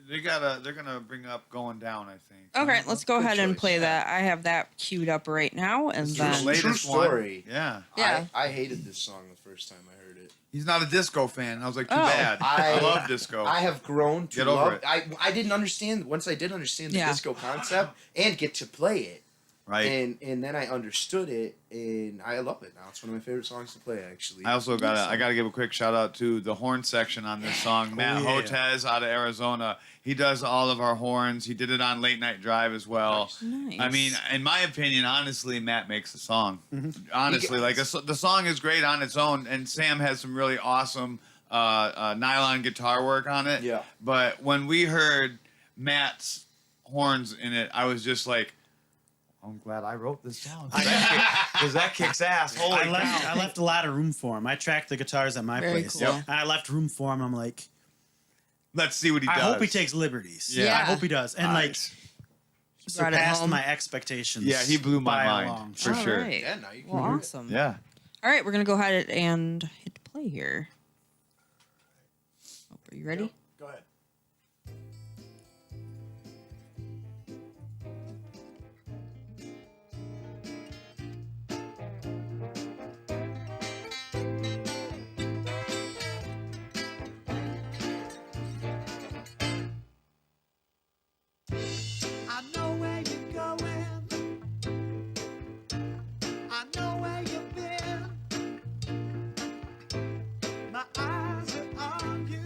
they're gonna bring up Going Down, I think. Okay, let's go Good ahead and choice. play that. I have that queued up right now, and The then latest True one. story. Yeah. Yeah. I hated this song the first time I heard it. He's not a disco fan. I was like, too Oh. bad. I love disco. I have grown to Get over love it. I didn't understand once I did understand the Yeah. disco concept and get to play it. right. And then I understood it and I love it now. It's one of my favorite songs to play actually. I also gotta give a quick shout out to the horn section on this song. Matt yeah. Hotez out of Arizona. He does all of our horns. He did it on Late Night Drive as well. nice. I mean, in my opinion, honestly, Matt makes the song. Honestly, like the song is great on its own, and Sam has some really awesome nylon guitar work on it. Yeah. But when we heard Matt's horns in it, I was just like, I'm glad I wrote this song because that kicks ass. Holy I left a lot of room for him. I tracked the guitars at my Very place. cool. Yep. And I left room for him. I'm like, Let's see what he does. I hope he takes liberties. Yeah. I hope he does. And Nice. Brought it surpassed home. my expectations. Yeah, he blew my by a mind. long For All sure. right. Yeah, now you can Well, hear it. awesome. Yeah. All right, we're gonna go ahead and hit play here. Oh, are you ready? Go ahead. I know where you're going. I know where you've been. My eyes are on you.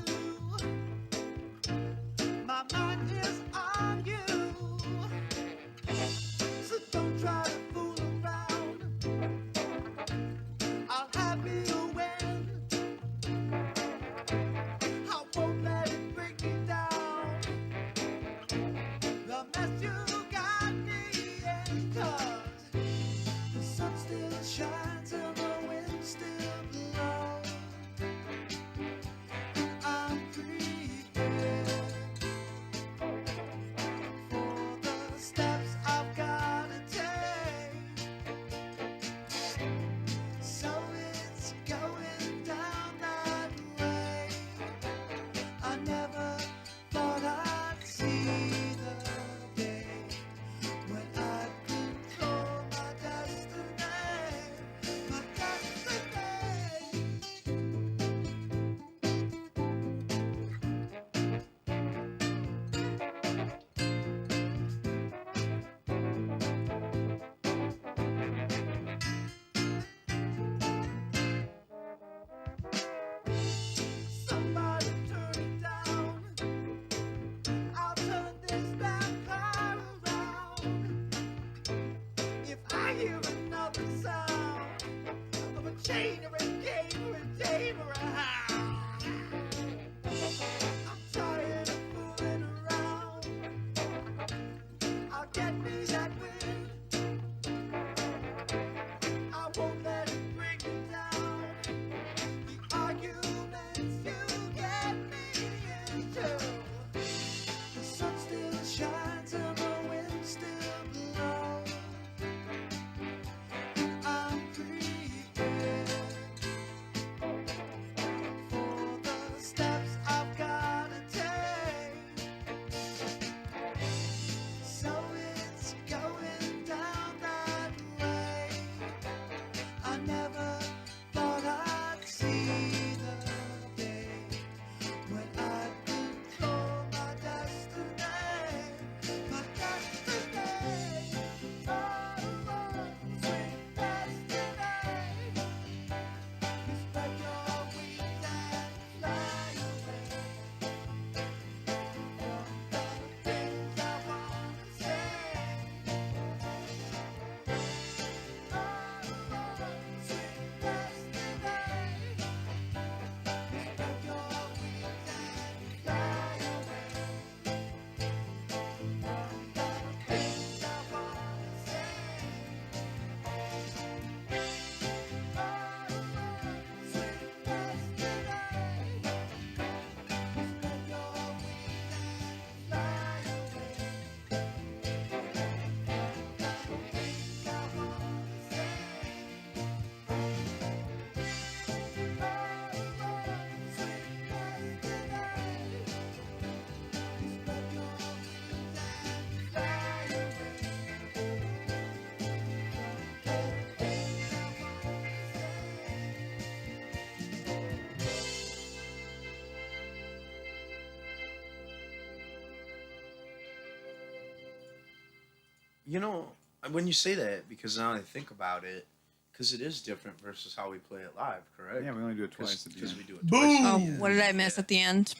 You know, when you say that, because now I think about it, because it is different versus how we play it live, correct? Yeah, we only do it twice at the Because end. we do it twice. Oh, what did I miss at the end?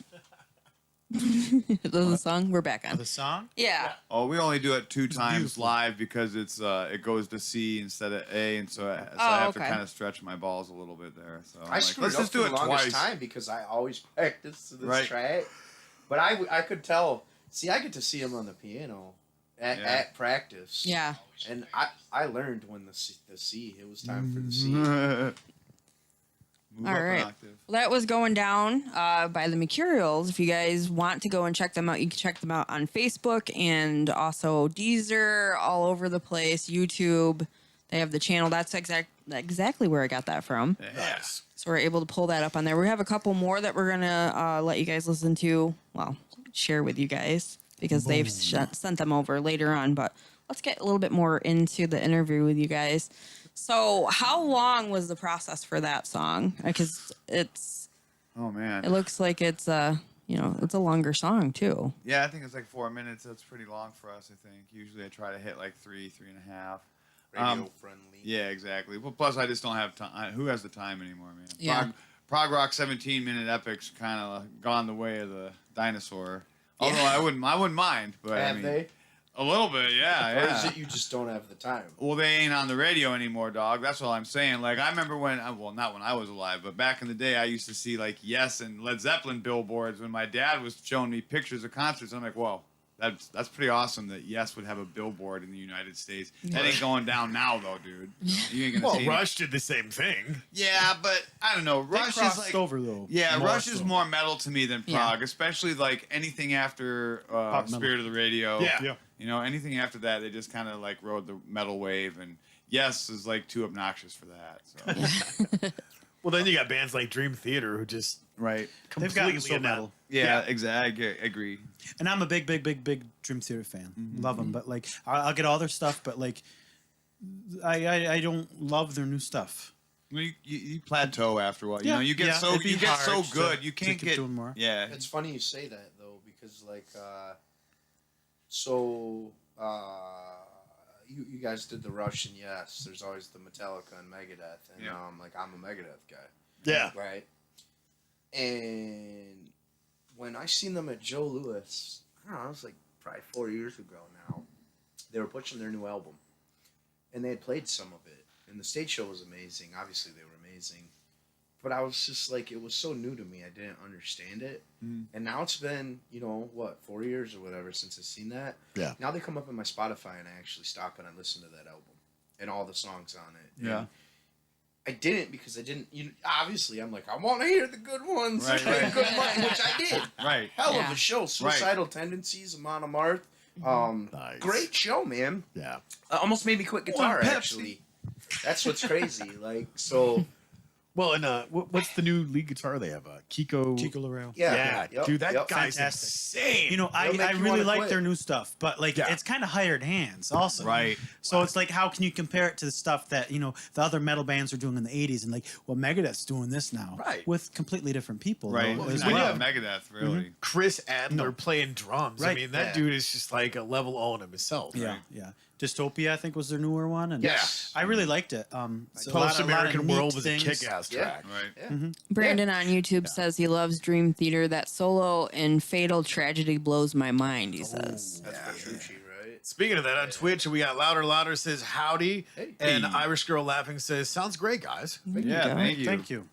The song we're back on. The song? Yeah. Oh, we only do it 2 times beautiful. live because it's it goes to C instead of A, and so I have to okay. kind of stretch my balls a little bit there. So I'm I like, screwed let's up just for do the it longest twice. time because I always practice to this Right. track. But I could tell. See, I get to see him on the piano at practice. Yeah. And I learned when the C, it was time for the C. Move All up an right. octave. Well, that was going down by the Mercurials. If you guys want to go and check them out, you can check them out on Facebook and also Deezer, all over the place, YouTube. They have the channel. That's exactly where I got that from. Yes. So we're able to pull that up on there. We have a couple more that we're going to let you guys listen to. Well, share with you guys because they've sent them over later on. But let's get a little bit more into the interview with you guys. So how long was the process for that song? Because Oh man. it looks like it's it's a longer song too. Yeah, I think it's like 4 minutes. That's pretty long for us. I think usually I try to hit like 3.5. Radio friendly. Yeah, exactly. Well, plus I just don't have time. Who has the time anymore, man? Yeah. Prog rock 17-minute epics kind of gone the way of the dinosaur. Although I wouldn't mind, but I Have mean, they? a little bit, yeah. Or yeah. is it you just don't have the time? Well, they ain't on the radio anymore, dog. That's all I'm saying. Like, I remember when, well, not when I was alive, but back in the day, I used to see, like, Yes and Led Zeppelin billboards when my dad was showing me pictures of concerts. I'm like, whoa, that's pretty awesome that Yes would have a billboard in the United States. That ain't going down now, though, dude. You ain't gonna see Well, it. Rush did the same thing. Yeah, but I don't know. They Rush is crossed like... over, though. Yeah, more Rush is so. more metal to me than Yeah. prog, especially like anything after metal. Spirit of the Radio. Yeah. You know, anything after that, they just kind of like rode the metal wave, and Yes is like too obnoxious for that. So Well, then you got bands like Dream Theater who just right, They've completely gotten so in that- metal. yeah, exactly. I agree. And I'm a big Dream Theater fan. Love them, but like I'll get all their stuff, but like I don't love their new stuff. Well, you plateau after a while. You Yeah, know, you get yeah, so it'd be you get so hard to- good, you to can't keep get doing more. Yeah, It's funny you say that though, because like, so you guys did the Rush and Yes. There's always the Metallica and Megadeth, and Yeah. like I'm a Megadeth guy. Yeah. Right. And when I seen them at Joe Louis, I don't know, it was like probably 4 years ago now. They were pushing their new album, and they had played some of it, and the stage show was amazing. Obviously, they were amazing. But I was just like, it was so new to me. I didn't understand it. And now it's been, 4 years or whatever since I've seen that. Yeah. Now they come up in my Spotify and I actually stop and I listen to that album and all the songs on it. Yeah. And I didn't because I didn't, obviously I'm like, I want to hear the good ones. Right, The right. good ones, which I did. right. Hell Yeah. of a show. Suicidal Tendencies, Amon Amarth. Nice. Great show, man. Yeah. Almost made me quit guitar, Pepsi. actually. That's what's crazy. Like, so... Well, and what's the new lead guitar they have? Chico Laurel. Yeah, yep, dude, that yep. guy's Fantastic. insane. You know, I It'll make you really wanna like quit. their new stuff, but like Yeah. it's kind of hired hands also. Right. So it's like, how can you compare it to the stuff that, the other metal bands are doing in the 80s and like, well, Megadeth's doing this now. Right. With completely different people. Right. though, Well, as when you well. have Megadeth, really. Chris Adler No. playing drums. I Right. mean, that Yeah. dude is just like a level all in himself. Yeah, Right? yeah. Dystopia, I think, was their newer one. And Yes. I really liked it. It's a lot Post of American neat World was things. a kick-ass Yeah. track. Right. Yeah. Brandon on YouTube says he loves Dream Theater. That solo in Fatal Tragedy blows my mind, he says. That's Petrucci, right? Speaking of that, on Twitch, we got Louder says howdy, Hey. and Irish Girl Laughing says, sounds great, guys. Yeah, go. thank you. Thank you.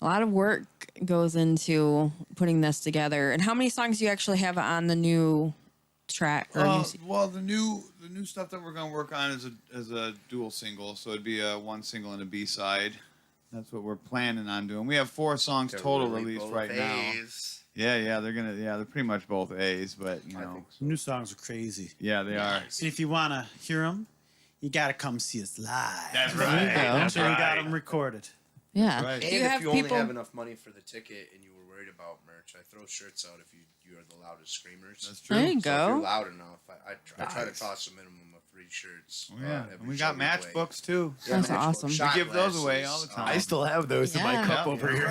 A lot of work goes into putting this together. And how many songs do you actually have on the new track? Or Well, the new stuff that we're gonna work on is a dual single, so it'd be a one single and a B side. That's what we're planning on doing. We have 4 songs total Really released both right now. A's. Yeah, they're pretty much both A's, but I think so. New songs are crazy. yeah, they are. And if you want to hear them, you got to come see us live. That's There you right. go. That's So we got right. them recorded. yeah. right. Do And you if have you people? only have enough money for the ticket and you were worried about merch, I throw shirts out if you are the loudest screamers. That's true. There you So if you're go. loud enough, I try to Nice. toss a minimum of 3 shirts. Oh, yeah, every and we show got play. matchbooks too. Yeah, That's matchbooks, awesome. shot We give those away glasses, all the time. I still have those in my Yeah. cup over here.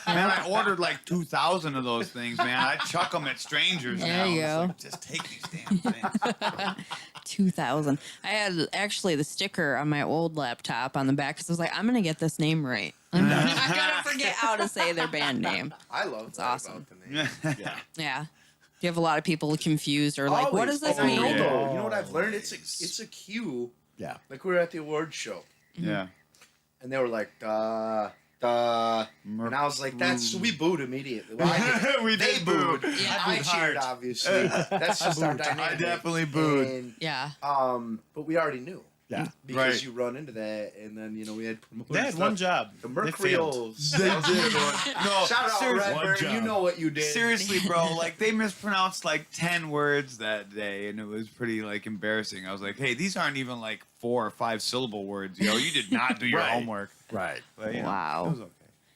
Man, I ordered like 2,000 of those things, man. I chuck them at strangers There now. you It's go. like, just take these damn things. 2000. I had actually the sticker on my old laptop on the back because I was like, I'm gonna get this name right. I'm not gonna forget how to say their band name. I love that awesome. about the name. Yeah. You have a lot of people confused or like, what does this I mean? know, though. You know what I've learned? It's a cue. Yeah. Like we were at the award show, Yeah. and they were like, duh. And I was like, that's, we booed immediately. Well, they booed. Yeah. I cheered, obviously. That's just our I dynamic. definitely booed. And, Yeah. but we already knew. Yeah. Because Right. you run into that, and then, we had promoted They had stuff. one job. The They failed. Mercurials. That was a good one. No, Shout out, seriously, one Redburn. You job. know what you did. Seriously, bro, like they mispronounced like 10 words that day, and it was pretty like embarrassing. I was like, hey, these aren't even like 4 or 5 syllable words, yo. You did not do your Right. homework. Right. But, Wow. it was okay.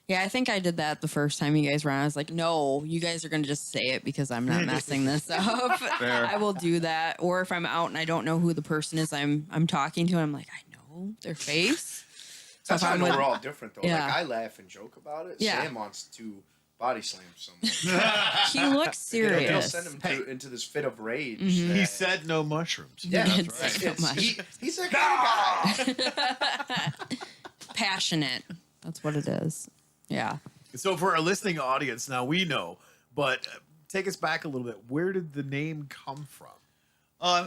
Yeah, I think I did that the first time you guys were on. I was like, no, you guys are going to just say it because I'm not messing this up. Fair. I will do that. Or if I'm out and I don't know who the person is I'm talking to, I'm like, I know their face. So That's if how I I'm know with, we're all different, though. Yeah. Like, I laugh and joke about it. Yeah. Sam wants to body slam someone. he looks He'll serious. send him into this fit of rage. Mhm. He said no mushrooms. Yeah, He that's did right. say so much. He's that kind of guy. Passionate. That's what it is. Yeah. So for our listening audience, now we know, but take us back a little bit. Where did the name come from?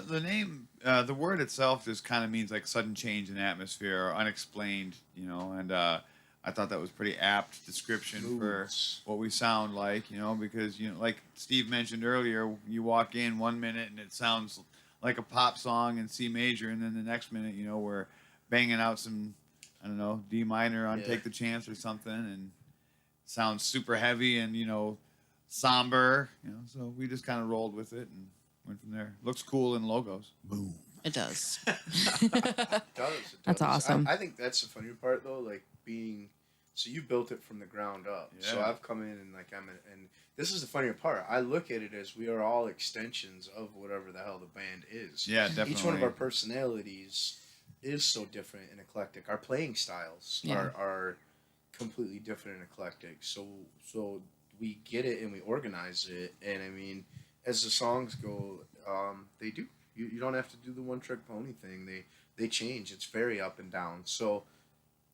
The name, the word itself just kind of means like sudden change in atmosphere or unexplained, and I thought that was pretty apt description Moods. for what we sound like, because, like Steve mentioned earlier, you walk in 1 minute and it sounds like a pop song in C major, and then the next minute, we're banging out some, I don't know, D minor on Yeah. Take the Chance or something, and it sounds super heavy and, somber, so we just kind of rolled with it and went from there. Looks cool in logos. Boom. It does. It does. That's awesome. I think that's the funny part, though. Like so you built it from the ground up. So Yeah. I've come in and and this is the funnier part. I look at it as we are all extensions of whatever the hell the band is. Yeah, definitely. Each one of our personalities is so different and eclectic. Our playing styles Yeah. are completely different and eclectic. So we get it and we organize it. And I mean, as the songs go, they do. You don't have to do the one trick pony thing. They change. It's very up and down. So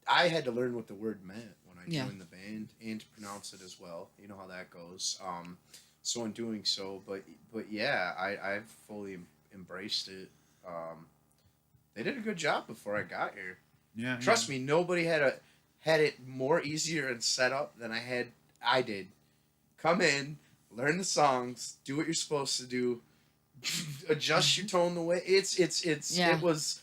I had to learn what the word meant when I Yeah. joined the band and to pronounce it as well. You know how that goes. So in doing so, but yeah, I've fully embraced it. They did a good job before I got here. Yeah. Trust me, nobody had it more easier and set up than I did. Come in, learn the songs, do what you're supposed to do, adjust your tone the way Yeah. it was.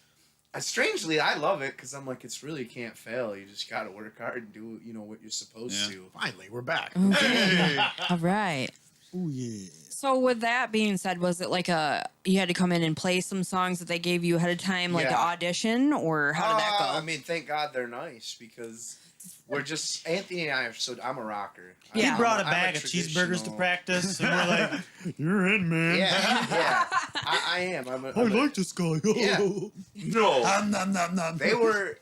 Strangely, I love it because I'm like, it's really can't fail. You just got to work hard and do what you're supposed Yeah. to. Finally, we're back. Okay. All right. Oh yeah. So with that being said, was it like you had to come in and play some songs that they gave you ahead of time, like an Yeah. audition, or how did that go? I mean, thank God they're nice because we're just Anthony and I are so. I'm a rocker. Yeah. He brought a I'm bag of cheeseburgers to traditional- practice, and we're like, "You're in, man." Yeah. I am. I'm a, this guy. Yeah. No. Nom, nom, nom. They were.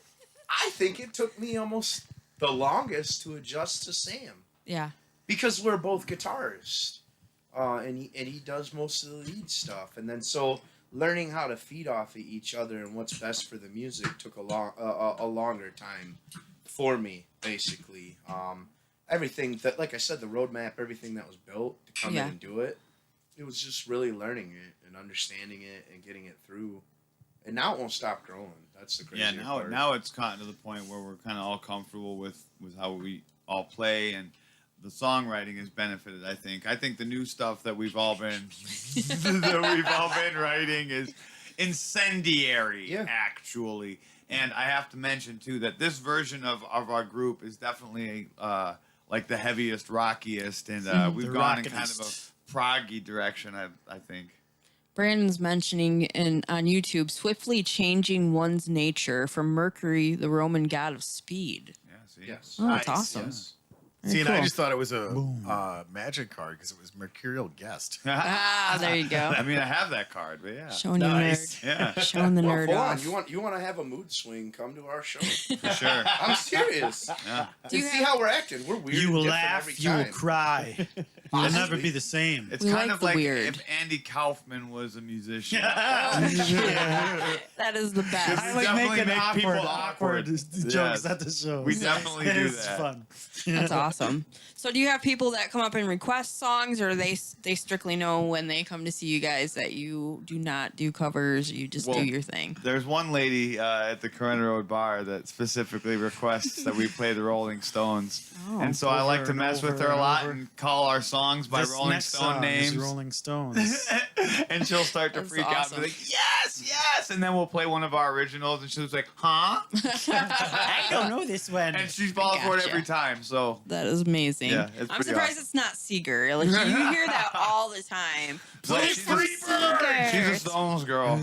I think it took me almost the longest to adjust to Sam Yeah. because we're both guitarists, and he does most of the lead stuff, and then so learning how to feed off of each other and what's best for the music took a longer time for me, basically. Everything that, like I said, the roadmap, everything that was built to come Yeah. in and do it, it was just really learning it and understanding it and getting it through. And now it won't stop growing. That's the crazy Yeah, part. now it's gotten to the point where we're kind of all comfortable with how we all play, and the songwriting has benefited. I think the new stuff that we've all been writing is incendiary, Yeah. actually. And I have to mention too that this version of our group is definitely like the heaviest, rockiest, and we've The gone in kind of rockiest. a proggy direction. I think. Brandon's mentioning on YouTube, swiftly changing one's nature from Mercury, the Roman god of speed. Yeah. See. Yes. Oh, that's Nice, awesome. Yes. See, and I cool. just thought it was a magic card because it was Mercurial Guest. Ah, there you go. I mean, I have that card, but yeah. Showing Nice. you nerd. Yeah, Showing the nerd Hold on, off. you want to have a mood swing? Come to our show. for sure. I'm serious. Yeah. Do you See have- how we're acting. We're weird. You will and different laugh, every you will time. cry. You'll never be the same. It's We kind like of the like weird. if Andy Kaufman was a musician. That is the best. I like definitely making make people awkward awkward. jokes Yes. at the show. We definitely do It's that. fun. That's awesome. So, do you have people that come up and request songs, or they strictly know when they come to see you guys that you do not do covers? You just Well, do your thing. There's one lady at the Corona Road Bar that specifically requests that we play the Rolling Stones. Oh. And so I like Over to and mess with over her a and lot over. and call our songs by This Rolling next Stone song is names. Rolling Stones. And she'll start to That's freak out awesome. and be like, yes, yes. And then we'll play one of our originals and she's like, huh? I don't know this one. And she falls for it Gotcha. every time. So That is amazing. Yeah, it's I'm pretty surprised awesome. it's not Seeger. Like, you hear that all the time. Like, Where's she's, the a, she's a Seeger? Stones girl.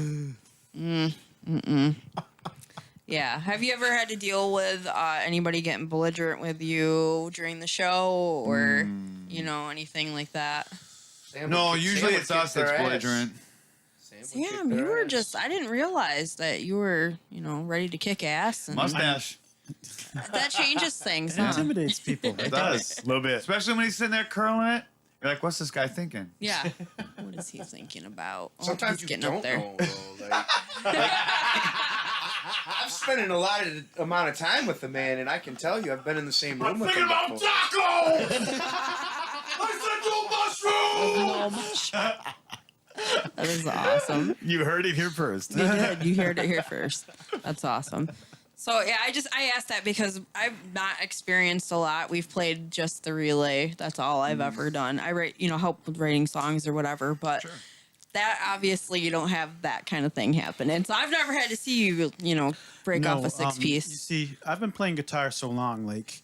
Yeah. Have you ever had to deal with anybody getting belligerent with you during the show, or anything like that? Sam No, would kick- usually Sam it's would us kick that's their ass. belligerent. Sam would Sam, kick you their were ass. just, I didn't realize that you were, ready to kick ass. And Mustache. that changes things. It Huh? intimidates people. It does. A little bit. Especially when he's sitting there curling it. You're like, what's this guy thinking? Yeah. What is he thinking about? Oh, Sometimes he's you getting don't up there. know, though. Like, I've spent a lot of amount of time with the man, and I can tell you, I've been in the same room with him before. That is awesome. You heard it here first. You did. You heard it here first. That's awesome. So yeah, I asked that because I've not experienced a lot. We've played just the relay. That's all I've ever done. I write, help with writing songs or whatever, but that obviously you don't have that kind of thing happen. And so I've never had to see you, break off a six You piece. see, I've been playing guitar so long. Like,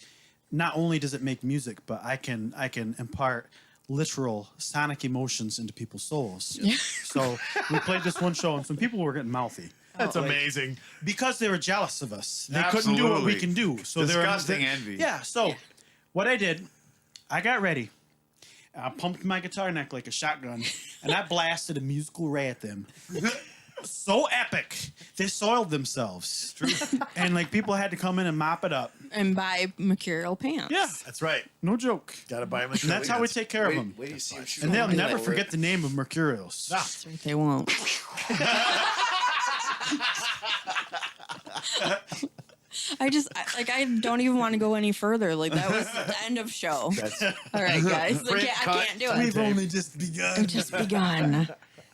not only does it make music, but I can impart literal sonic emotions into people's souls. So we played this one show, and some people were getting mouthy. That's amazing. Because they were jealous of us. They couldn't do what we Absolutely. can do. So Disgusting they're envy. Yeah. So what I did, I got ready. I pumped my guitar neck like a shotgun, and I blasted a musical ray at them. So epic, they soiled themselves. True. And like people had to come in and mop it up. And buy Mercurial pants. Yeah, That's right. no joke. Got to buy them. And that's how we take care of them. Wait till you see him shoot And they'll one never bullet. forget the name of Mercurials. That's right, they won't. I don't even want to go any further. Like, that was the end of show. All right, guys. Like, I can't do it. We've only just begun. Just begun.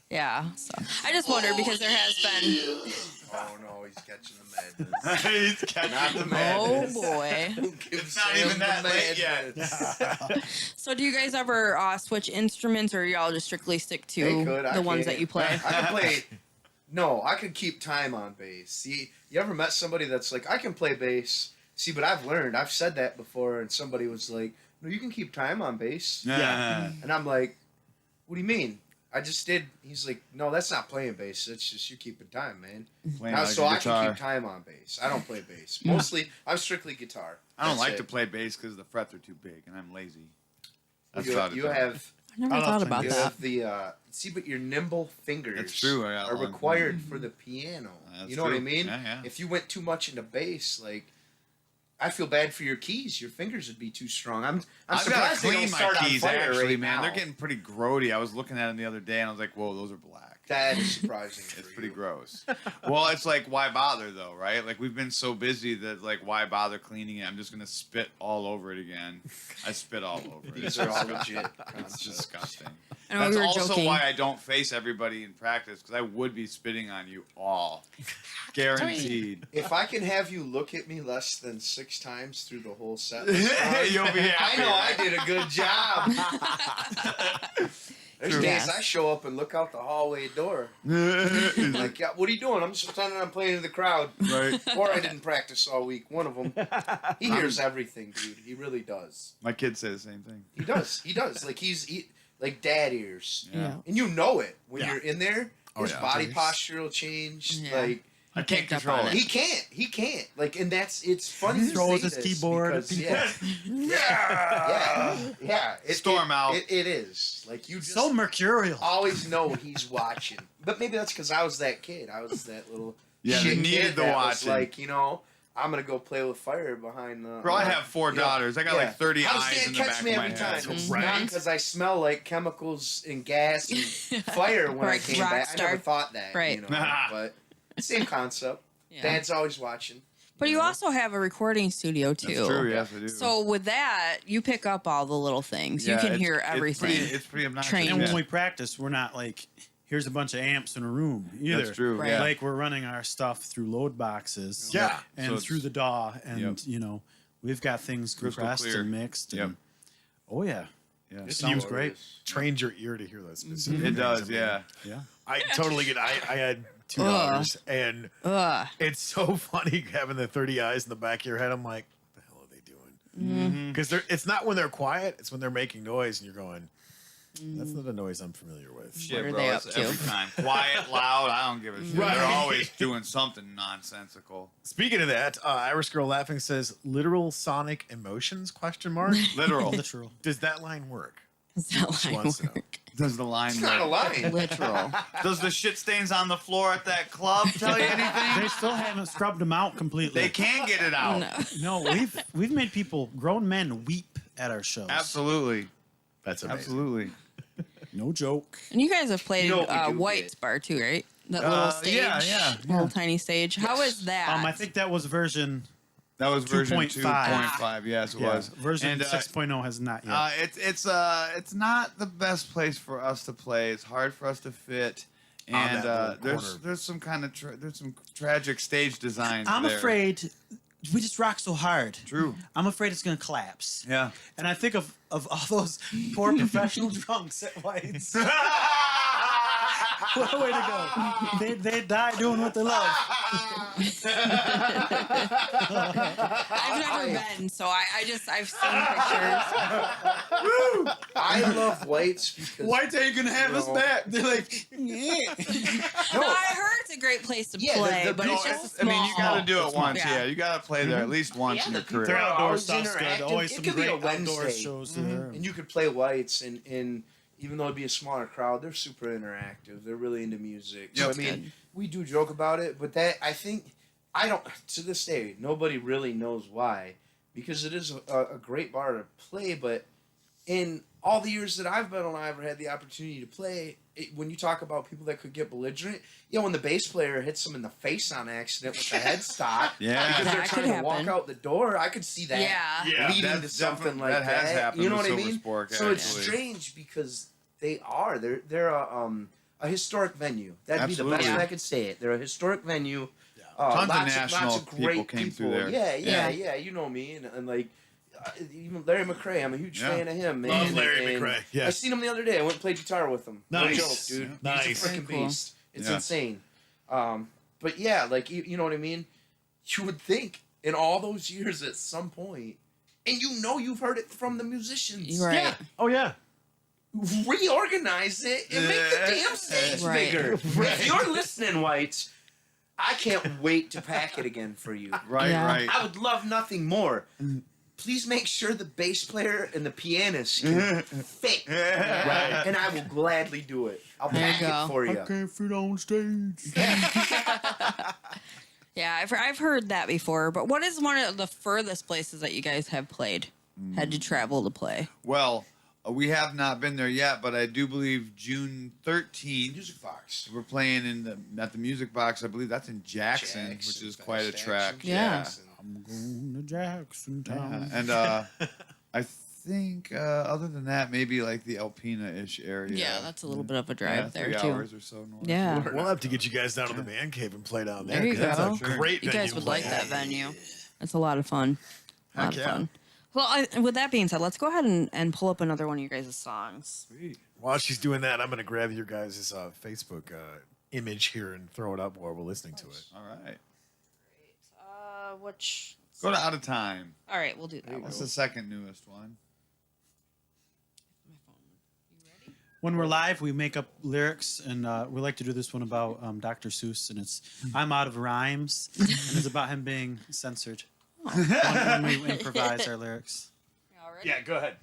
Yeah. So I just wonder because there has been. Oh no, he's catching the madness. He's catching Not the the madness. Oh boy. It's not even that late yet. So do you guys ever switch instruments, or y'all just strictly stick to They could, I the ones can't. that you play? I can play. No, I could keep time on bass. See, you ever met somebody that's like, I can play bass. See, but I've learned. I've said that before, and somebody was like, "No, you can keep time on bass." Yeah. And I'm like, "What do you mean?" I just did. He's like, "No, that's not playing bass. That's just you keeping time, man." Playing Now, like so a I guitar. can keep time on bass. I don't play bass. Mostly, I'm strictly guitar. I don't That's like it. to play bass because the frets are too big and I'm lazy. That's You, about it, you though. have I never I love thought playing about you that. have the see, but your nimble fingers That's true, I got are long required for the piano. That's You know what I true. mean? Yeah, yeah. If you went too much into bass, like I feel bad for your keys. Your fingers would be too strong. I'm I've got to surprised they clean don't my start on keys fire actually, right man. now. They're getting pretty grody. I was looking at them the other day and I was like, whoa, those are black. That is surprising. It's for pretty you. gross. Well, it's like, why bother though, right? Like we've been so busy that like, why bother cleaning it? I'm just gonna spit all over it again. I spit all over it. These are all legit. It's concepts. disgusting. I know That's we were also joking. why I don't face everybody in practice because I would be spitting on you all, guaranteed. If I can have you look at me less than 6 times through the whole set, list, Ron, You'll be I happy. know I did a good job. There's True. days Yes. I show up and look out the hallway door. Like, yeah, what are you doing? I'm just pretending I'm playing in the crowd. Right. Or I didn't practice all week. One of them. He hears everything, dude. He really does. My kids say the same thing. He does. He does. Like like dad ears. Yeah. And you know it when Yeah. you're in there. Oh, His yeah. body posture will change. Yeah. Like I can't picked up control on it. it. He can't. Like, and it's funny. He to throws say his this keyboard at because, people. yeah. Storm out. It is like you just So mercurial. always know he's watching. But maybe that's because I was that kid. I was that little Yeah, shit they needed kid the that was watching. like, I'm gonna go play with fire behind the. Bro, I have 4 you know, daughters. I got like 30 How does eyes Stan in the catch back me of my every head. time? It's Right. not because I smell like chemicals and gas and fire when I Right, came back. I rock star. never thought that. Right. You know, but same concept. Yeah. Dad's always watching. But you also have a recording studio too. That's true, yes, I do. So with that, you pick up all the little things. Yeah, you can it's- hear everything. It's pretty obnoxious. Trained. And yeah. when we practice, we're not like, here's a bunch of amps in a room either. That's true. Right. Yeah. Like we're running our stuff through load boxes. Yeah. And So it's- through the DAW. And, Yep. we've got things Crystal compressed clear. and mixed. Yep. And, oh, yeah. Yeah. It sounds You- great. Trained your ear to hear that specific. It things. does, I mean, yeah. Yeah. I totally get. I had 2 daughters, and Ugh. it's so funny having the 30 eyes in the back of your head. I'm like, what the hell are they doing? Because it's not when they're quiet; it's when they're making noise, and you're going, "That's not a noise I'm familiar with." Shit, are bro, they it's up to? every time. Quiet, loud, I don't give a shit. Right. They're always doing something nonsensical. Speaking of that, Irish Girl Laughing says, "Literal sonic emotions?" Question mark. Literal. Literal. Does that line work? Does that She line wants to know. work? Does the line It's not a work? line. Literal. Does the shit stains on the floor at that club tell you anything? They still haven't scrubbed them out completely. They can get it out. No. No, we've made people, grown men, weep at our shows. Absolutely. That's amazing. Absolutely. No joke. And you guys have played You know what we do White's get? Bar too, right? That little stage. yeah. Little tiny stage. How is that? I think that was version That was version 2.5. 2.5. Yes, it was. Version And, 6.0 has not yet. it's not the best place for us to play. It's hard for us to fit, and that little corner. there's some kind of there's some tragic stage designs. I'm there. afraid we just rock so hard. True. I'm afraid it's gonna collapse. Yeah. And I think of all those poor professional drunks at White's. What a way to go. They die doing what they love. I've never been, so I've seen pictures. I love White's because White's ain't gonna have us No. back. They're like, yeah. No, I heard it's a great place to Yeah, play, the but it's people- just I mean, you got to do it small. once. Yeah. Yeah, you got to play there at least once Yeah, in your the people career. Their are outdoor always stuff's good. interactive. Always It some could be a great outdoor Wednesday. shows there. and you could play White's and even though it'd be a smaller crowd, they're super interactive. They're really into music. So Yep. I mean, we do joke about it, but that I don't to this day nobody really knows why because it is a great bar to play. But in all the years that I've been alive or had the opportunity to play, when you talk about people that could get belligerent, when the bass player hits them in the face on accident with the headstock, Yeah. because they're That trying could to walk happen. out the door, I could see that Yeah. Yeah. leading That's to something definitely- like that. that has happened You know with what I Silver mean? Spork, So it's actually. strange because they're a historic venue. That'd be the best Absolutely. way I could say it. They're a historic venue. Tons of lots national lots of great people came through there. Yeah. You know me, and like even Larry McRae. I'm a huge Yeah. fan of him. Man. Love Larry And McRae, yes. I seen him the other day. I went and played guitar with him. Nice. No joke, dude. Nice. He's a freaking Very cool. beast. It's Yeah. insane. But yeah, like you know what I mean. You would think in all those years at some point, and you've heard it from the musicians. You're right. Yeah. Oh yeah. Reorganize it and make the damn stage Right. bigger. If you're listening, Whites, I can't wait to pack it again for you. Right, Yeah. right. I would love nothing more. Please make sure the bass player and the pianist can fit. Right. And I will gladly do it. I'll There you pack go. it for you. Can't fit on stage. Yeah, I've heard that before. But what is one of the furthest places that you guys have played? Had to travel to play? Well, we have not been there yet, but I do believe June 13th. Music box. We're playing at the Music Box. I believe that's in Jackson, which is quite a track. Yeah. I'm going to Jackson Yeah. Town. And I think other than that, maybe like the Alpena-ish area. Yeah, that's a little bit of a drive Yeah, there 3 too. hours or so north. Yeah. We'll have to get you guys down to the man cave and play down there. There you 'cause That's go. a great You venue guys to would play like that at. venue. It's a lot of fun. A lot Heck of yeah. fun. Well, with that being said, let's go ahead and pull up another one of your guys' songs. Sweet. While she's doing that, I'm going to grab your guys' Facebook image here and throw it up while we're listening to it. All right. Which? Go to Out of Time. All right, we'll do that one. That's the second newest one. when we're live, we make up lyrics, and we like to do this one about Dr. Seuss, and it's I'm out of rhymes, and it's about him being censored when we improvise our lyrics. All ready? Yeah, go ahead.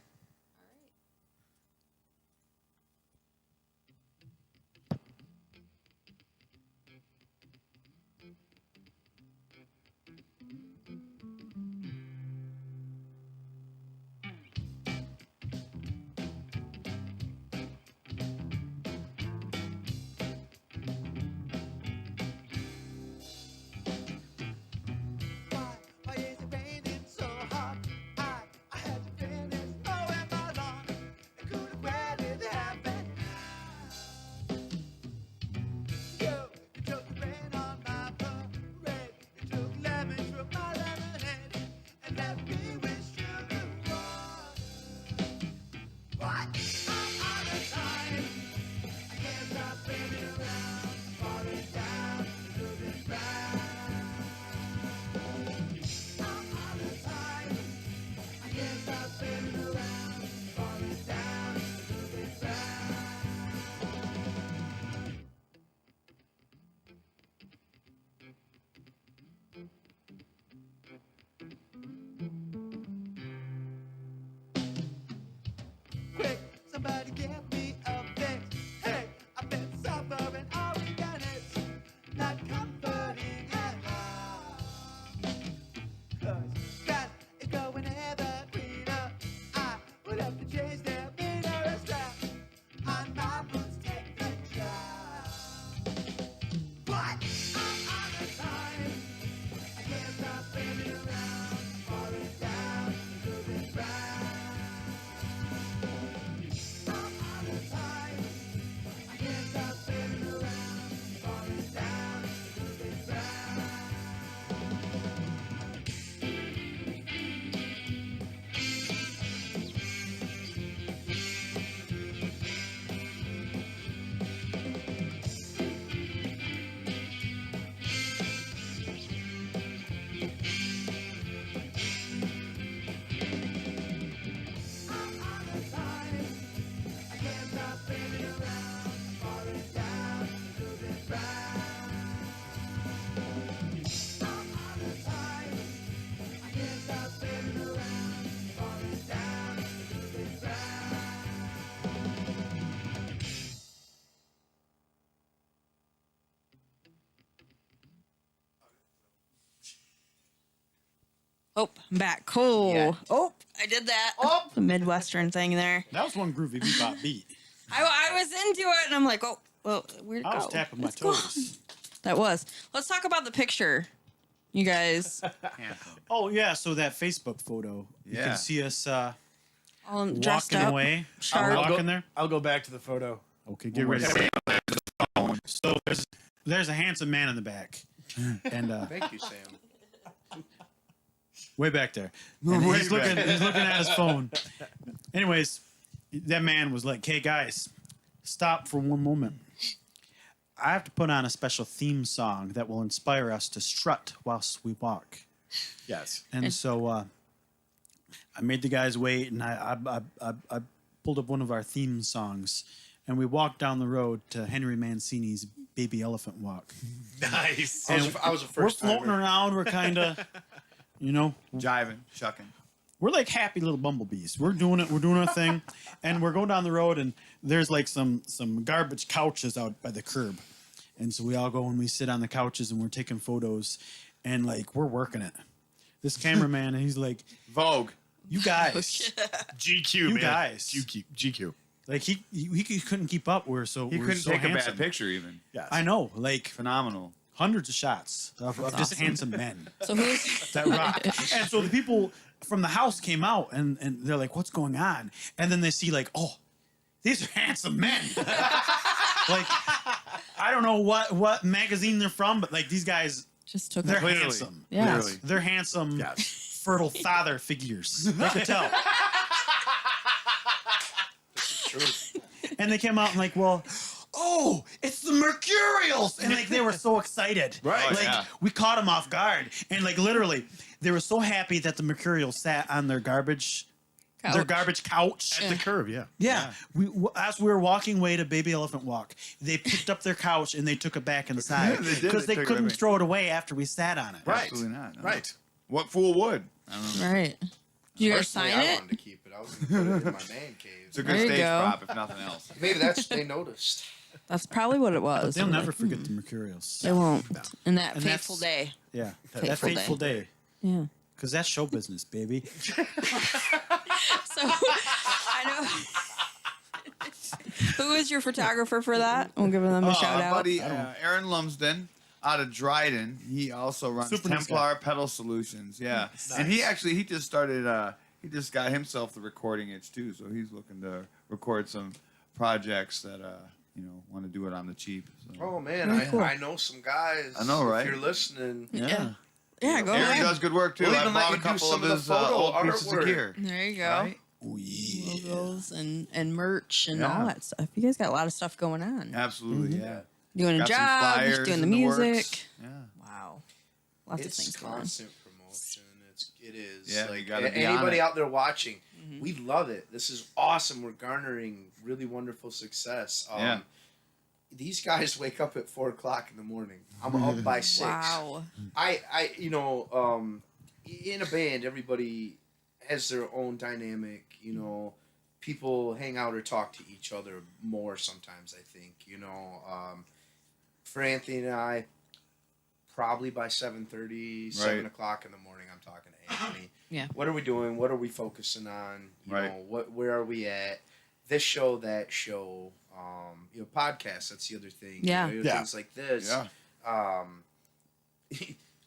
Why is it raining so hard? I had to finish mowing my lawn. I could have waited half an hour. You took the rain on my parade. You took lemons from my lemonade and left me with sugar water. What? I'm out of time. I can't stop spinning around, falling down to the ground. I'm out of time. I can't stop spinning around, falling down to the ground. Quick, somebody give me a fix. Hey, I've been suffering all weekend. It's not comforting at all. 'Cause grass is growing ever greener. I would have to change their meter strap on my boots, take the job. What? I'm out of time. I can't stop spinning around, falling down to the ground. I'm out of time. I can't stop spinning around, falling down to the ground. I'm out of time. I can't stop spinning around, falling down to the ground. I'm out of time. I can't stop spinning around, falling down to the ground. Oh, I'm back. Cool. Yeah. Oh, I did that. Oh, the Midwestern thing there. That was one groovy bebop beat. I was into it, and I'm like, oh, well, where'd it I go? was tapping my Let's go. toes. That was. Let's talk about the picture, you guys. Oh yeah, so that Facebook photo, you Yeah. can see us All dressed walking up. away. Sharp. Walking there. I'll go back to the photo. Okay, get ready. So there's a handsome man in the back, and Thank you, Sam. way back there. And Way he's looking. back. He's looking at his phone. Anyways, that man was like, "Hey guys, stop for one moment. I have to put on a special theme song that will inspire us to strut whilst we walk." Yes. And so I made the guys wait, and I pulled up one of our theme songs, and we walked down the road to Henry Mancini's Baby Elephant Walk. Nice. I was a We're first floating timer. around. We're kind of, Jiving, shucking. we're like happy little bumblebees. We're doing it. We're doing our thing, and we're going down the road, and there's like some garbage couches out by the curb, and so we all go and we sit on the couches and we're taking photos, and like we're working it. This cameraman, and he's like, Vogue. "You guys." GQ, You man. guys. GQ. Like he couldn't keep up. We're so He we're couldn't so take handsome. a bad picture even. Yes. I know, like Phenomenal. hundreds of shots of just handsome men So who's that rock. And so the people from the house came out and they're like, "What's going on?" And then they see like, "Oh, these are handsome men." Like I don't know what magazine they're from, but like these guys, just took they're it? Clearly. handsome. Yeah. Clearly. They're handsome, Yes. fertile father figures. They could tell. And they came out and like, well, oh, it's the Mercurials, and like they were so excited. Right. Like Yeah. we caught them off guard, and like literally, they were so happy that the Mercurials sat on their garbage their garbage couch. At the curb, yeah. Yeah. As we were walking away to Baby Elephant Walk, they picked up their couch and they took it back inside They did. because They they took it couldn't back. throw it away after we sat on it. Right. Absolutely not. No. Right. What fool would? I don't know. Right. Did you guys Personally, sign I it? wanted to keep it. I was going to put it in my man cave. It's a There good you stage go. prop, if nothing else. Maybe they noticed. That's probably what it was. They'll never forget the Mercurials. They won't. In that And fateful that's- day. Yeah. That Fateful fateful day. Yeah. Because that's show business, baby. So I know. Who is your photographer for that? We'll give them a shout Our out. buddy Aaron Lumsden out of Dryden. He also runs Super nice Templar Pedal Solutions. Yeah, and he just started. He just got himself the recording itch too, so he's looking to record some projects that want to do it on the cheap. So. Oh, man. Very cool. I know some guys. I know, right? If you're listening. Yeah. Yeah, go Aaron ahead. does good work too. We'll I even let bought you a do couple some of of the his photo old pieces of artwork. gear. There you go. Right? Oh, yeah. Logos and merch and Yeah. all that stuff. You guys got a lot of stuff going on. Absolutely, yeah. Doing a Got some job, flyers doing the in the music. works. Yeah. Wow. Lots of It's things going on. constant promotion. It is. Yeah, you like gotta be on anybody it. out there watching, we love it. This is awesome. We're garnering really wonderful success. Yeah. These guys wake up at 4:00 in the morning. I'm up by 6. Wow. In a band, everybody has their own dynamic. People hang out or talk to each other more sometimes. I think. For Anthony and I, probably by 7:30, 7 o'clock in the morning, I'm talking to Anthony. Yeah. What are we doing? What are we focusing on? Right. Where are we at? This show, that show. Podcasts. That's the other thing. Yeah. Things like this. Yeah.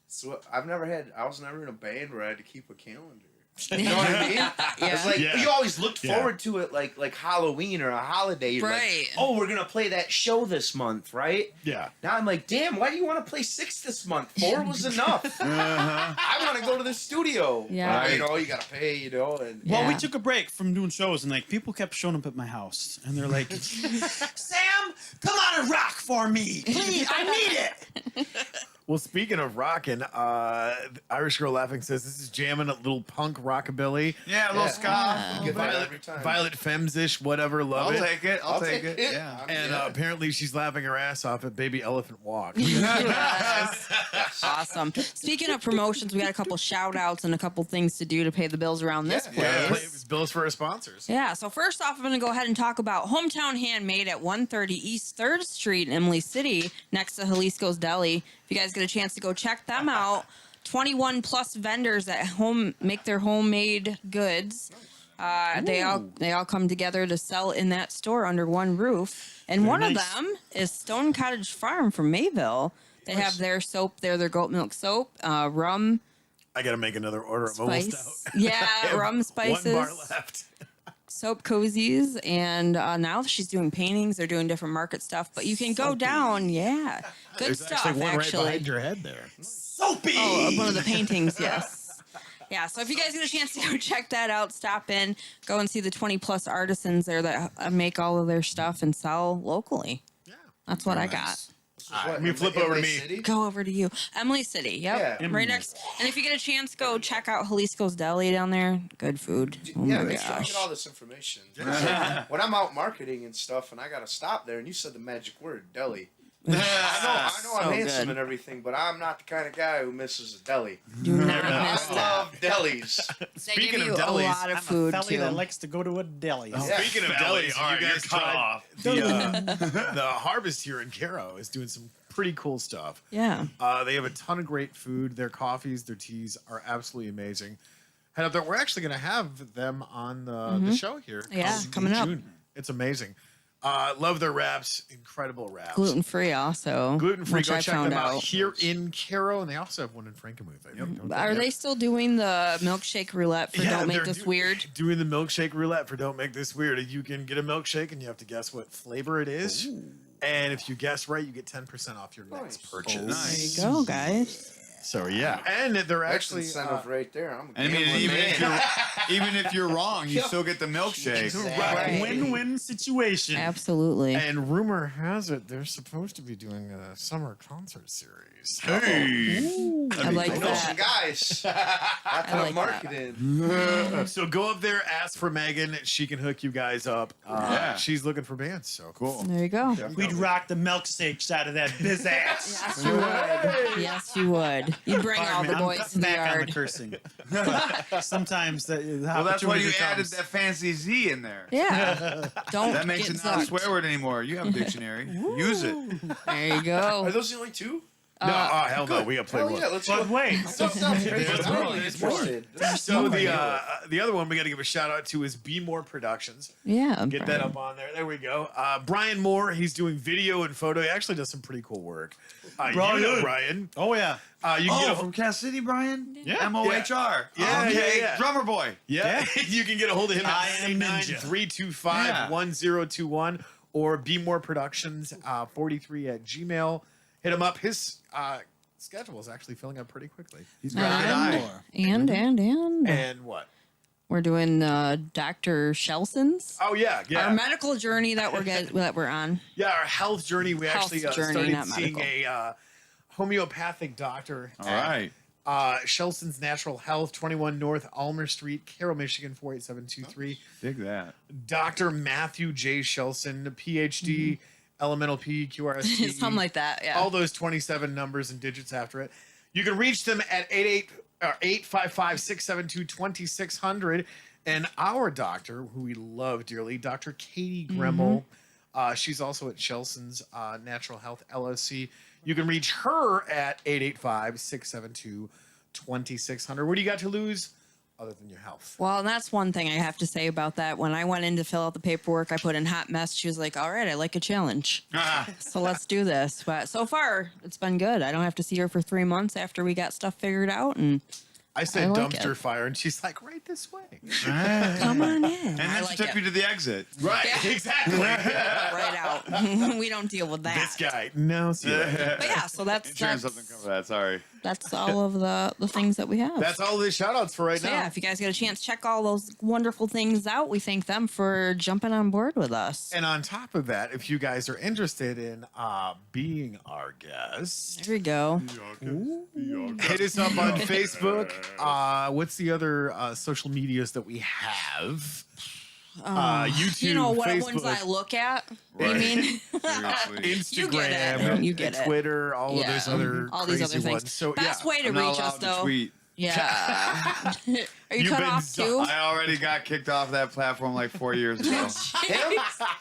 So I was never in a band where I had to keep a calendar. You know what I mean? It's like Yeah. you always looked Yeah. forward to it like Halloween or a holiday. You're Right. like, oh, we're gonna play that show this month, right? Yeah. Now I'm like, damn, why do you want to play 6 this month? 4 was enough. I want to go to the studio. Yeah. You gotta pay, and Well, Yeah. we took a break from doing shows, and people kept showing up at my house, and they're like, "Sam, come on and rock for me, please. I need it." Well, speaking of rocking, Irish Girl Laughing says this is jamming a little punk rockabilly. Yeah, a little ska. Get that every time. Violet Femmes-ish, whatever, love I'll it. take it. I'll take it. it. Yeah. And apparently she's laughing her ass off at Baby Elephant Walk. Yes. Awesome. Speaking of promotions, we got a couple shout outs and a couple things to do to pay the bills around this place. Yeah, play bills for our sponsors. Yeah, so first off, I'm going to go ahead and talk about Hometown Handmade at 130 East 3rd Street in Emily City, next to Jalisco's Deli. If you guys get a chance to go check them out, 21 plus vendors at home make their homemade goods. They all come together to sell in that store under one roof. And one nice. of them is Stone Cottage Farm from Mayville. They have their soap there, their goat milk soap, rum, I got to make another order. I'm almost spice. out. Yeah, rum, spices. 1 bar left. Soap cozies, and now she's doing paintings. They're doing different market stuff, but you can go down. Yeah, good There's stuff. actually one right Actually, behind your head there. Soapy. one of the paintings. Yes. Yeah, so if you guys get a chance to go check that out, stop in, go and see the 20 plus artisans there that make all of their stuff and sell locally. Yeah. That's what I got. Let me flip over to me. City? Go over to you, Emily City. Yep, Yeah. right next. And if you get a chance, go check out Jalisco's Deli down there. Good food. Oh Yeah, my make sure I gosh. get all this information. When I'm out marketing and stuff, and I gotta stop there, and you said the magic word, deli. I know, So I'm handsome good. and everything, but I'm not the kind of guy who misses a deli. Do not I miss that. love delis. They Speaking give of you delis, a lot of I'm food a felly too. that likes to go to a deli. Speaking of Belly, delis, all right, you you're guys cut tried off. the Harvest here in Caro is doing some pretty cool stuff. Yeah. They have a ton of great food. Their coffees, their teas are absolutely amazing. Head up there. We're actually going to have them on the show here. Yeah, in coming up. June. It's amazing. Love their wraps. Incredible wraps. Gluten free also. Gluten free. which Go I check found them out out. here in Caro, and they also have one in Frankenmuth. I think. Don't Are they still doing the milkshake roulette for Don't Make they're This Weird? Doing the milkshake roulette for Don't Make This Weird. You can get a milkshake and you have to guess what flavor it is. And if you guess right, you get 10% off your next purchase. There you go, guys. So yeah, and they're That's actually incentive right there. I'm a And I mean, gambling man. even if you're wrong, you still get the milkshake. Exactly. Right. Win-win situation. Absolutely. and rumor has it they're supposed to be doing a summer concert series. Hey. I like I know some that. guys. That's I what like marketing. So go up there, ask for Megan. She can hook you guys up. Yeah. She's looking for bands. So Cool. There you go. We'd rock the milkshakes out of that biz ass. Yes, you would. Yes, you would. You bring all Pardon me, the I'm boys cutting to the back on the yard. cursing. Sometimes the Well, that's why you opportunity added comes. that fancy Z in there. Yeah. Don't That makes get it not a zucked. swear word anymore. You have a dictionary. Use it. There you Are go. those the only two? no, hell no, we got plenty Hell more. yeah, let's But go. wait, That sounds crazy. There's I'm more. really There's more. interested. So the other one we got to give a shout out to is Be More Productions. Yeah. Get that up on there. There we go. Brian Moore, he's doing video and photo. He actually does some pretty cool work. You know Brian. oh yeah, You can get Oh, a, from Cass City, Brian? Yeah. M-O-H-R. Yeah, Okay. yeah. Drummer boy. yeah. you can get a hold of him I at am Ninja. 993251021 or Be More Productions 43 at Gmail. Hit him up. His schedule is actually filling up pretty quickly. He's got a good eye. And And what? we're doing Dr. Shelson's. Oh yeah, yeah. Our medical journey that we're on. Yeah, our health journey. We Health actually journey, started not seeing medical. a homeopathic doctor. All right. Shelson's Natural Health, 21 North Almer Street, Carroll, Michigan, 48723. Dig that. Dr. Matthew J. Shelson, PhD, Elemental P, QRST. Something like that. Yeah. All those 27 numbers and digits after it. You can reach them at 855-672-2600. And our doctor, who we love dearly, Dr. Katie Gremmel. She's also at Shelson's Natural Health LLC. You can reach her at 885-672-2600. What do you got to lose other than your health? Well, and that's one thing I have to say about that. When I went in to fill out the paperwork, I put in hot mess. She was like, all right, I like a challenge. So let's do this. But so far, it's been good. I don't have to see her for 3 months after we got stuff figured out. And I said I like dumpster it. fire, and she's like, right this way. come on in. And I then like she took it. you to the exit. Right, Yeah. exactly. Right out. We don't deal with that. This guy. No, see you later. But yeah, so Insurance doesn't cover that. Sorry. that's all of the things that we have. That's all the shout outs for right So now. yeah, if you guys get a chance, check all those wonderful things out. We thank them for jumping on board with us. And on top of that, if you guys are interested in being our guests, There we go. hit us up on Facebook. What's the other social medias that we have? YouTube, You know what Facebook, ones I look at? Right. You mean? Seriously. Instagram, You get it. You get it. Twitter, all of those other all these crazy other things. ones. So Best yeah, way to I'm not reach us allowed to though. tweet. Yeah. Are you You've cut been off too? I already got kicked off that platform like 4 years ago. Him?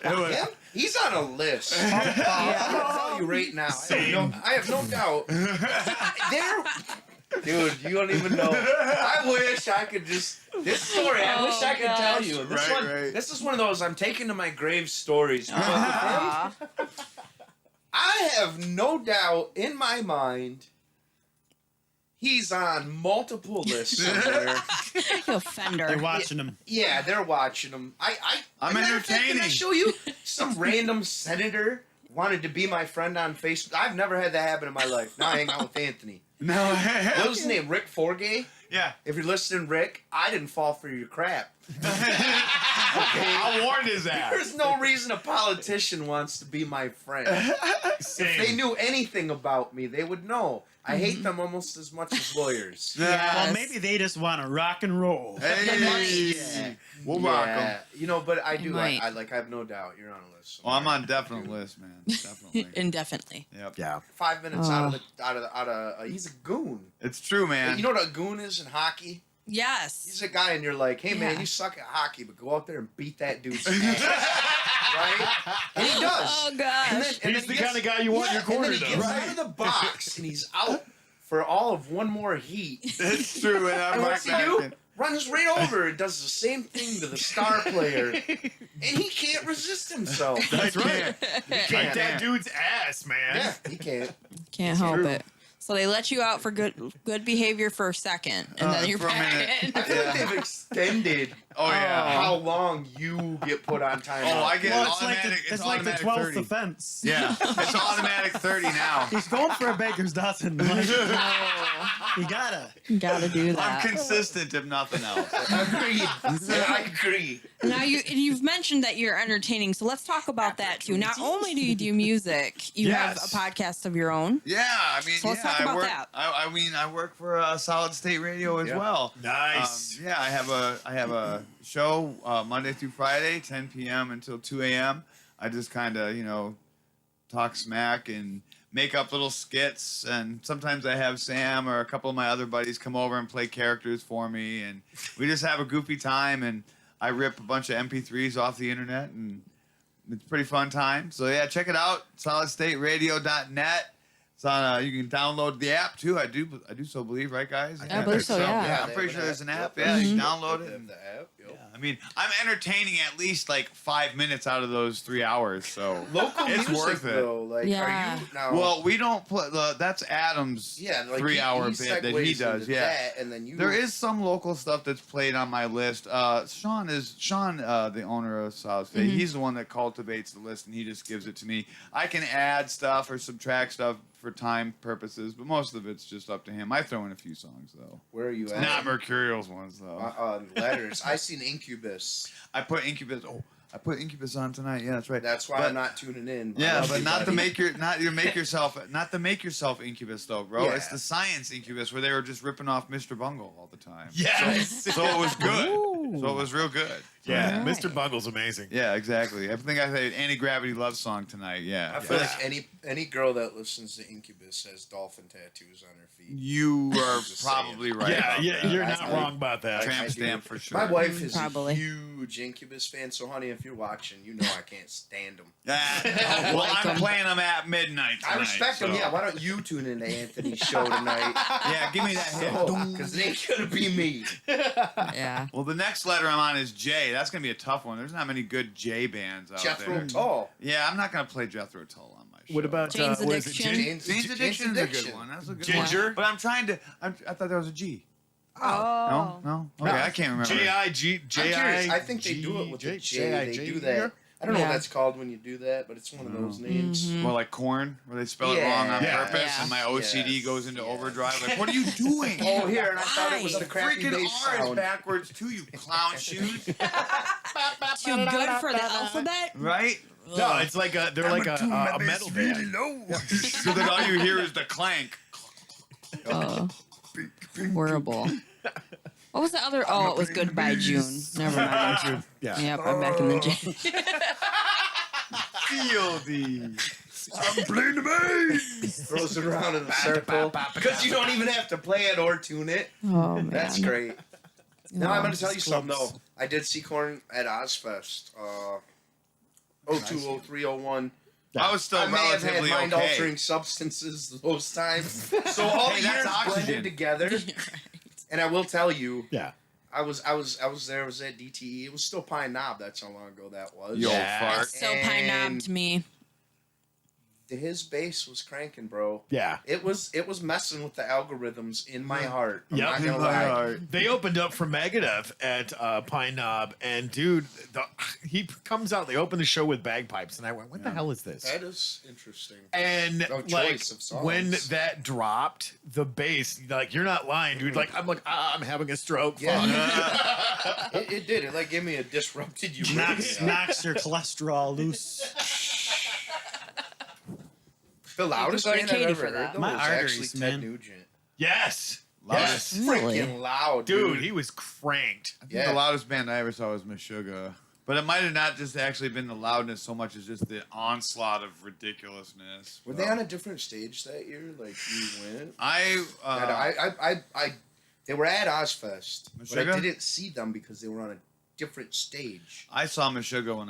It was- Him? He's on a list. I'm gonna tell you right now. I have no doubt. Dude, you don't even know. I wish I could just. This story, I wish I could tell gosh. you. Right. This is one of those I'm taking to my grave stories. Aw. I have no doubt in my mind he's on multiple lists somewhere. You offender. they're watching them. Yeah, they're watching him. I'm matter of fact, Can I entertaining. show you? Some random senator wanted to be my friend on Facebook. I've never had that happen in my life. Now I hang out with Anthony. No. What was his name? Rick Forgay? Yeah. If you're listening, Rick, I didn't fall for your crap. I warned his ass. There's no reason a politician wants to be my friend. If they knew anything about me, they would know. I hate them almost as much as lawyers. Yes. Well, maybe they just want to rock and roll. Hey. We'll rock Yeah. them. You know, but I do. might. I have no doubt you're on a list. Well, I'm on definite list, man. Definitely. Indefinitely. Yep. Yeah. 5 minutes out of he's a goon. It's true, man. You know what a goon is in hockey? Yes. He's a guy, and you're like, hey man, Yeah. you suck at hockey, but go out there and beat that dude's ass, right? And he does. Oh gosh. And He's then the he kind of guy you want in your corner, and then he though. gets out of the box, and he's out for all of one more heat. It's true, and I'm And right what's he back do? in. Runs right over and does the same thing to the star player, and he can't resist himself. That's right. He Kick can't. that dude's ass, man. Yeah, he can't. Can't help true. it. So they let you out for good behavior for a second, and then you're for a back minute. in. I feel like they've extended Oh yeah. how long you get put on timeout. Oh, I get Well, it's like automatic. the, it's like the automatic 12th 30. offense. Yeah, it's automatic 30 now. He's going for a baker's dozen. Like, you gotta. Gotta do I'm that. consistent, if nothing else. Agreed. I agree. Now you've mentioned that you're entertaining, so let's talk about that too. Not only do you do music, you have Yes. a podcast of your own. Yeah, I mean, So let's yeah, talk about I work. that. I mean, I work for Solid State Radio as Yeah. well. Nice. Yeah, I have a show Monday through Friday, 10 p.m. until 2 a.m. I just kind of talk smack and make up little skits, and sometimes I have Sam or a couple of my other buddies come over and play characters for me, and we just have a goofy time, and I rip a bunch of MP3s off the internet, and it's a pretty fun time. So yeah, check it out, solidstateradio.net. It's on. You can download the app too. I do so believe, right, guys? I believe so, yeah. I'm pretty sure there's an app. Yep. Yeah, you can download They it. have the app. Yep. I mean, I'm entertaining at least like 5 minutes out of those 3 hours, so Local it's music, worth it. though. Like, Yeah. are you now? Well, we don't play. That's Adam's yeah, like 3 hour he bit that he segues does. into Yeah, that, and then you. there is some local stuff that's played on my list. Sean, the owner of South State. He's the one that cultivates the list, and he just gives it to me. I can add stuff or subtract stuff for time purposes, but most of it's just up to him. I throw in a few songs though. Where are you at? Not Mercurials ones though. Letters. I seen Incubus. I put Incubus. Oh, I put Incubus on tonight. Yeah, that's right. That's why But- I'm not tuning in. Yeah, I love but you, not to buddy. make yourself Incubus though, bro. Yeah. It's the science Incubus where they were just ripping off Mr. Bungle all the time. Yes. So it was good. So it was real good. Yeah, Alright. Mr. Bungle's amazing. Yeah, exactly. I think I said Anti-Gravity Love Song tonight. Yeah. I feel like any girl that listens to Incubus has dolphin tattoos on her feet. You are Just probably right. Yeah, about yeah, that. you're I- not I- wrong about that. Tramp I do. stamp for sure. My wife is Probably. a huge Incubus fan, so honey, if you're watching, you know I can't stand them. Well, Like I'm 'em. playing them at midnight tonight. I respect them. so- Yeah, why don't you tune into Anthony's show tonight? Yeah, give me that hit. Because it ain't gonna be me. Yeah. Well, the next letter I'm on is J. That's gonna be a tough one. There's not many good J bands out Jethro there. Tull. Yeah, I'm not gonna play Jethro Tull on my show. What about Jane's what is it, Addiction? Jane's Addiction is a good one. That's a good Ginger? one. But I'm trying to. I thought there was a G. Oh. No. Okay, I can't remember. J-I-G, I'm curious. I think they do it with the J. They do that. I don't know Yeah. what that's called when you do that, but it's one of those names. More like corn, where they spell it Yeah. wrong on Yeah. purpose, Yeah. and my OCD Yes. goes into Yes. overdrive. Like, what are you doing? Oh, here, and I thought it was Why? the crappy Freaking bass R is sound. backwards too, you clown shoes. Too good for the alphabet? Right? No, it's like they're like a metal band. So then all you hear is the clank. Oh. Horrible. What was the other? Oh, it was Goodbye June. Never mind. Yeah. Yep, I'm back in the J. Fieldy. I'm playing the bass. Throws it around in a circle. Because you don't even have to play it or tune it. Oh man, That's great. Now I'm going to tell you it's something, close. though. I did see Korn at Ozfest. 02, 03, 01. I was still I may have had relatively okay. mind-altering substances those times. So all Hey, the that's years oxygen. blended together. And I will tell you, Yeah. I was there. I was at DTE. It was still Pine Knob. That's how long ago that was. You old Yeah. fart. So pine knob to me. His bass was cranking, bro. Yeah. It was messing with the algorithms in my heart. I'm Yep. not gonna In my lie. heart. They opened up for Megadeth at Pine Knob, and dude, he comes out. They open the show with bagpipes, and I went, "What the hell is this?" That is interesting. And No like choice of songs. when that dropped, the bass, like you're not lying, dude. Like I'm I'm having a stroke. Yeah. it did. It like gave me a disrupted Knocks, euphoria. knocks your cholesterol loose. The loudest go to band Katie I've ever for heard that. though, My was arteries, actually man. Ted Nugent. Yes. Loudest. Yes. Really? Freaking loud, Dude, he was cranked. I think Yeah. the loudest band I ever saw was Meshuggah. But it might have not just actually been the loudness so much as just the onslaught of ridiculousness. Were they on a different stage that year? Like you went? I They were at Ozfest, but I Meshuggah? didn't see them because they were on a different stage. I saw Meshuggah when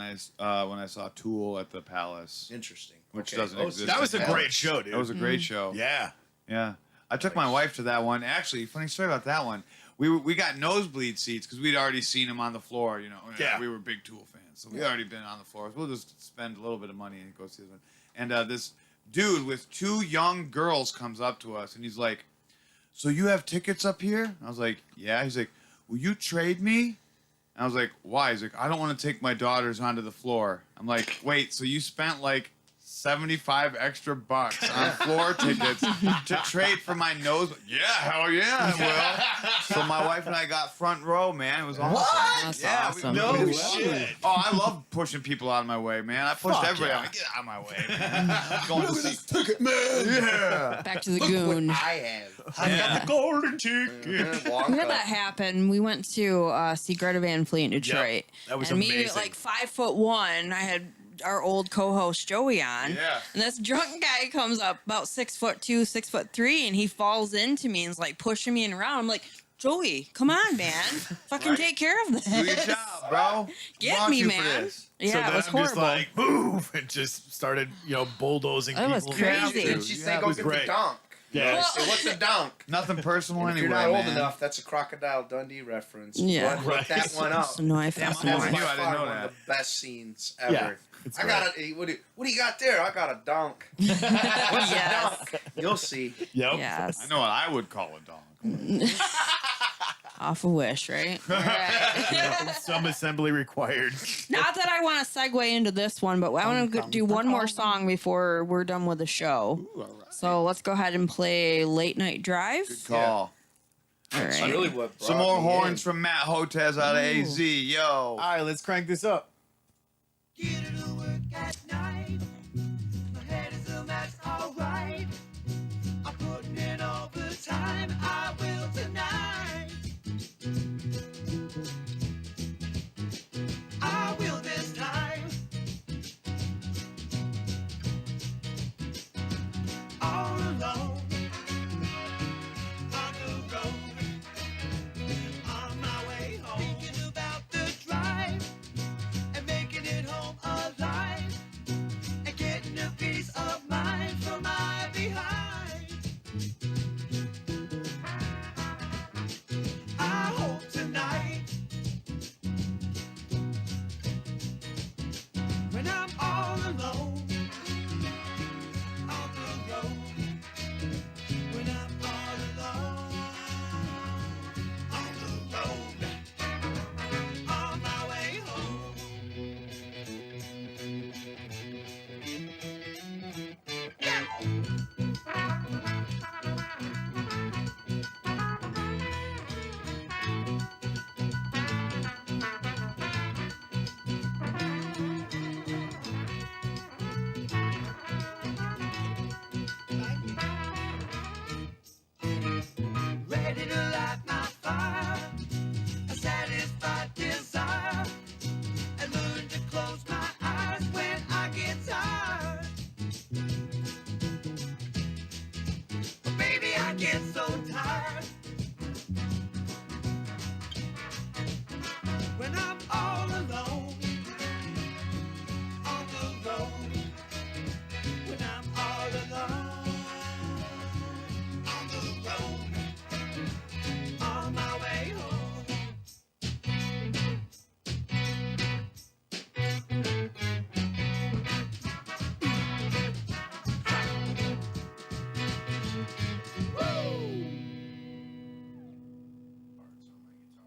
I saw Tool at the Palace, Interesting. which Okay. doesn't Oh, exist. That was a anymore. great show, dude. That was a great show. Yeah. Yeah. I took my wife to that one. Actually, funny story about that one. We got nosebleed seats because we'd already seen him on the floor. You know, Yeah. we were big Tool fans, so we already been on the floor. So we'll just spend a little bit of money and go see this one. And this dude with two young girls comes up to us and he's like, "So you have tickets up here?" I was like, "Yeah." He's like, "Will you trade me?" And I was like, why? He's like, I don't want to take my daughters onto the floor. I'm like, wait, so you spent like 75 extra bucks on floor tickets to trade for my nose? Yeah, hell yeah, I will. So my wife and I got front row, man. It was awesome. What? That's Yeah, awesome. No shit. Oh, I love pushing people out of my way, man. I pushed Fuck everybody yeah. out. Like, get out of my way, man. I'm going to see. Ticket man. Yeah. Back to the Look goon. what I have. I got the golden ticket. We had that happen. We went to see Greta Van Fleet in Detroit. that was and me, amazing. like 5'1", I had our old co-host Joey on. Yeah. And this drunk guy comes up about 6'2", 6'3", and he falls into me and is like pushing me around. I'm like, Joey, come on, man. Fucking Right. take care of this. Do your job, bro. Get Brought me, you for man. this. Yeah, so it then was I'm horrible. just like, move, and just started, bulldozing That was people. crazy. Did she Yeah, say it go was get great. the donk? Yeah. Well- Say, what's a donk? Nothing personal And if anyway, you're not old man. enough, that's a Crocodile Dundee reference. Yeah. Go ahead and look Right. that one up. So no, I Damn, felt I'm That's older by than you, I didn't far know one that. of the best scenes ever. Yeah, it's I got a what do you got there? I got a donk. What's Yes. a donk? You'll see. Yep. Yes. I know what I would call a dog. Off a wish, right? All right. Some assembly required. Not that I want to segue into this one, but I want to do one more song before we're done with the show. So let's go ahead and play Late Night Drive. Good call. All That's right. really what brought Some more me horns in. from Matt Hotez out of AZ. Yo. All right, let's crank this up. Get to work at night. My head is a mess, alright. I'm putting in overtime. I will tonight. I will this time. All alone. On the road. On my way home. Thinking about the drive. And making it home alive. And getting a piece of mind from my behind. I hope tonight, when I'm all alone on the road, when I'm all alone on the road, on my way home. Ready to light my fire, a satisfied desire, and learn to close my eyes when I get tired. But baby, I get so tired when I'm all alone on the road. When I'm all alone on the road, on my way home.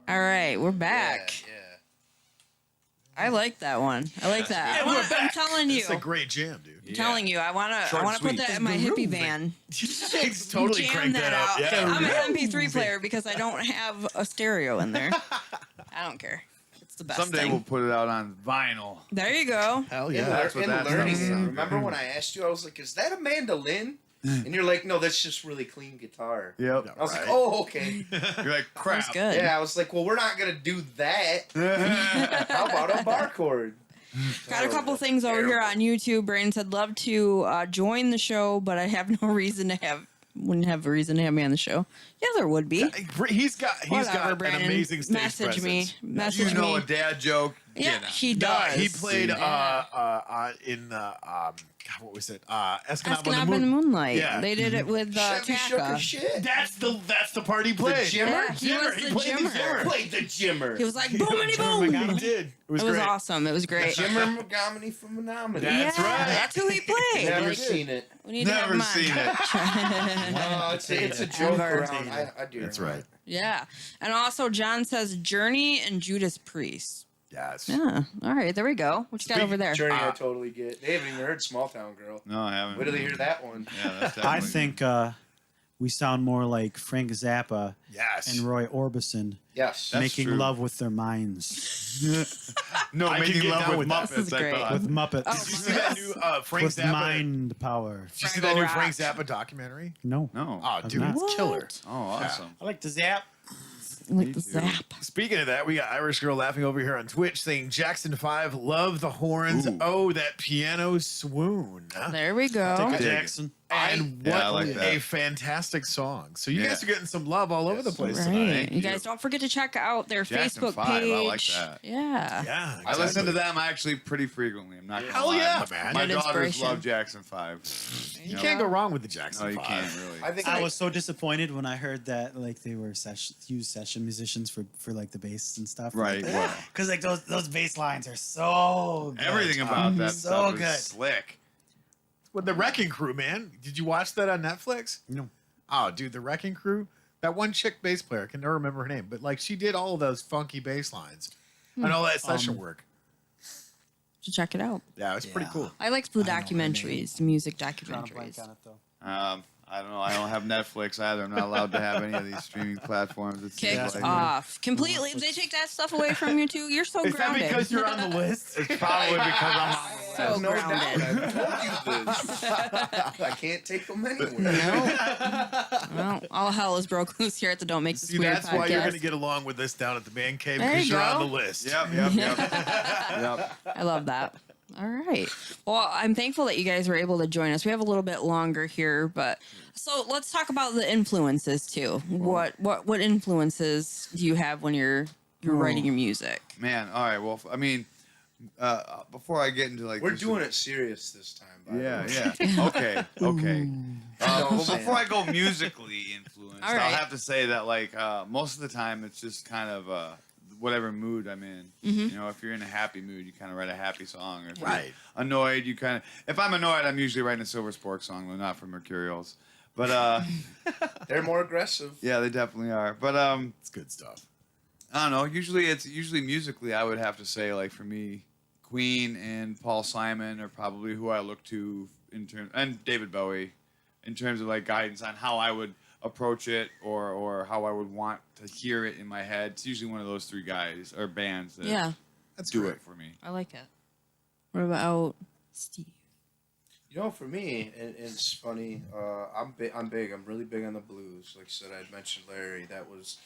All right, we're back. Yeah. I like that one. I like that. I'm telling you. It's a great jam, dude. I'm telling you, I want Short to and put sweet. that in my hippie van. It's totally Jam crank that up. out. Yeah. I'm an MP3 player because I don't have a stereo in there. I don't care. It's the best Someday thing. we'll put it out on vinyl. There you go. Hell In, yeah. that's what in that learning sounds it, like. remember when I asked you, I was like, is that a mandolin? And you're like, no, that's just really clean guitar. Yep. I was Right. like, oh, okay. You're like, That's crap. good. Yeah, I was like, well, we're not going to do that. How about a bar chord? Got a couple things over here on YouTube. Brandon said, love to join the show, but I have no reason to wouldn't have a reason to have me on the show. Yeah, there would be. He's got Whatever, an Brandon. amazing stage Message me. presence. Message You know me. a dad joke. Yeah, Get on. he No, does. he played Yeah. in God, what was it? Escanaba Asking Up in the Moonlight. Yeah. They did it with Chevy shook her Taka. shit. That's the part he played. Jimmer? Yeah, he was He the played the Jimmer. Jimmer. Played the Jimmer. He was like, boomity Jimmer boom. McGonagall did. It was It was great. awesome. It was great. Jimmer Montgomery from Menominee. That's Yeah, right. That's who he played. Never did. seen it. We need to have Never him on. seen it. It's a joke Ever. around. I do. That's right. Yeah. And also, John says Journey and Judas Priest. Yes. Yeah. All right. There we go. What you got over there? Journey, I totally get. They haven't even heard Small Town Girl. No, I haven't. Wait till they hear that one. Yeah, that's I definitely. think we sound more like Frank Zappa Yes. and Roy Orbison Yes. That's making true. love with their minds. No, I can making get love down with with that. This is Muppets. I great. thought. With Muppets. Oh, Did you see that new Frank with Zappa? mind power. Did you see that new Frank Frank Zappa documentary? No. No. Oh, dude, not. it's killer. What? Oh, awesome. I like to zap. Like the too. zap. Speaking of that, we got Irish Girl laughing over here on Twitch saying Jackson 5, love the horns. Ooh. Oh, that piano swoon. There we go. Take a Dig it. Jackson. And Yeah, what I like that. a fantastic song. So you Yeah. guys are getting some love all over the Yes. place Right. tonight. Thank You you. guys don't forget to check out their Jackson Facebook 5, I page. like that. Yeah. Yeah. I listen to them actually pretty frequently. I'm not gonna Hell lie. yeah, man. My Good daughters inspiration. love Jackson 5. You can't go wrong with the Jackson No, you 5. can't really. I think I was so disappointed when I heard that like they were used session musicians for like the bass and stuff. Right, well. Because like those bass lines are so good. Everything about that So stuff good. is slick. With the Wrecking Crew, man. Did you watch that on Netflix? No. Oh, dude, the Wrecking Crew. That one chick bass player, I can never remember her name, but like she did all of those funky bass lines and all that session work. Should check it out. Yeah, it's pretty Yeah. cool. I like the I know her name. documentaries, the music Drawing a blank documentaries. on it though. I don't know. I don't have Netflix either. I'm not allowed to have any of these streaming platforms. It seems Kicked like. off completely. They take that stuff away from you too. You're so Is that grounded. because you're on the list? It's probably because I'm on the so no grounded. doubt. I told you this. I can't take them anywhere. Well, all hell is broke loose here at the Don't Make This See, Weird that's podcast. why you're going to get along with this down at the man cave There because you you're on go. the list. Yep. Yep. I love that. All right. Well, I'm thankful that you guys were able to join us. We have a little bit longer here, but so let's talk about the influences too. What influences do you have when you're writing your music? Man, all right. Well, I mean, before I get into like, We're doing it serious this time. By the Yeah, way. yeah. Okay. No, Well, man. before I go musically influenced, All I'll right. have to say that like most of the time it's just kind of whatever mood I'm in. Mm-hmm. You know, if you're in a happy mood, you kind of write a happy song. Or if Right. you're annoyed, you kind of. If I'm annoyed, I'm usually writing a Silver Spork song, though not for Mercurials. But They're more aggressive. yeah, they definitely are. But It's good stuff. I don't know. Usually musically, I would have to say like for me, Queen and Paul Simon are probably who I look to in terms, and David Bowie, in terms of like guidance on how I would approach it or how I would want to hear it in my head. It's usually one of those three guys or bands that Yeah, That's do great. it for me. I like it. What about Steve? You know, for me, and it's funny. I'm big. I'm really big on the blues. Like I said, I'd mentioned Larry. That was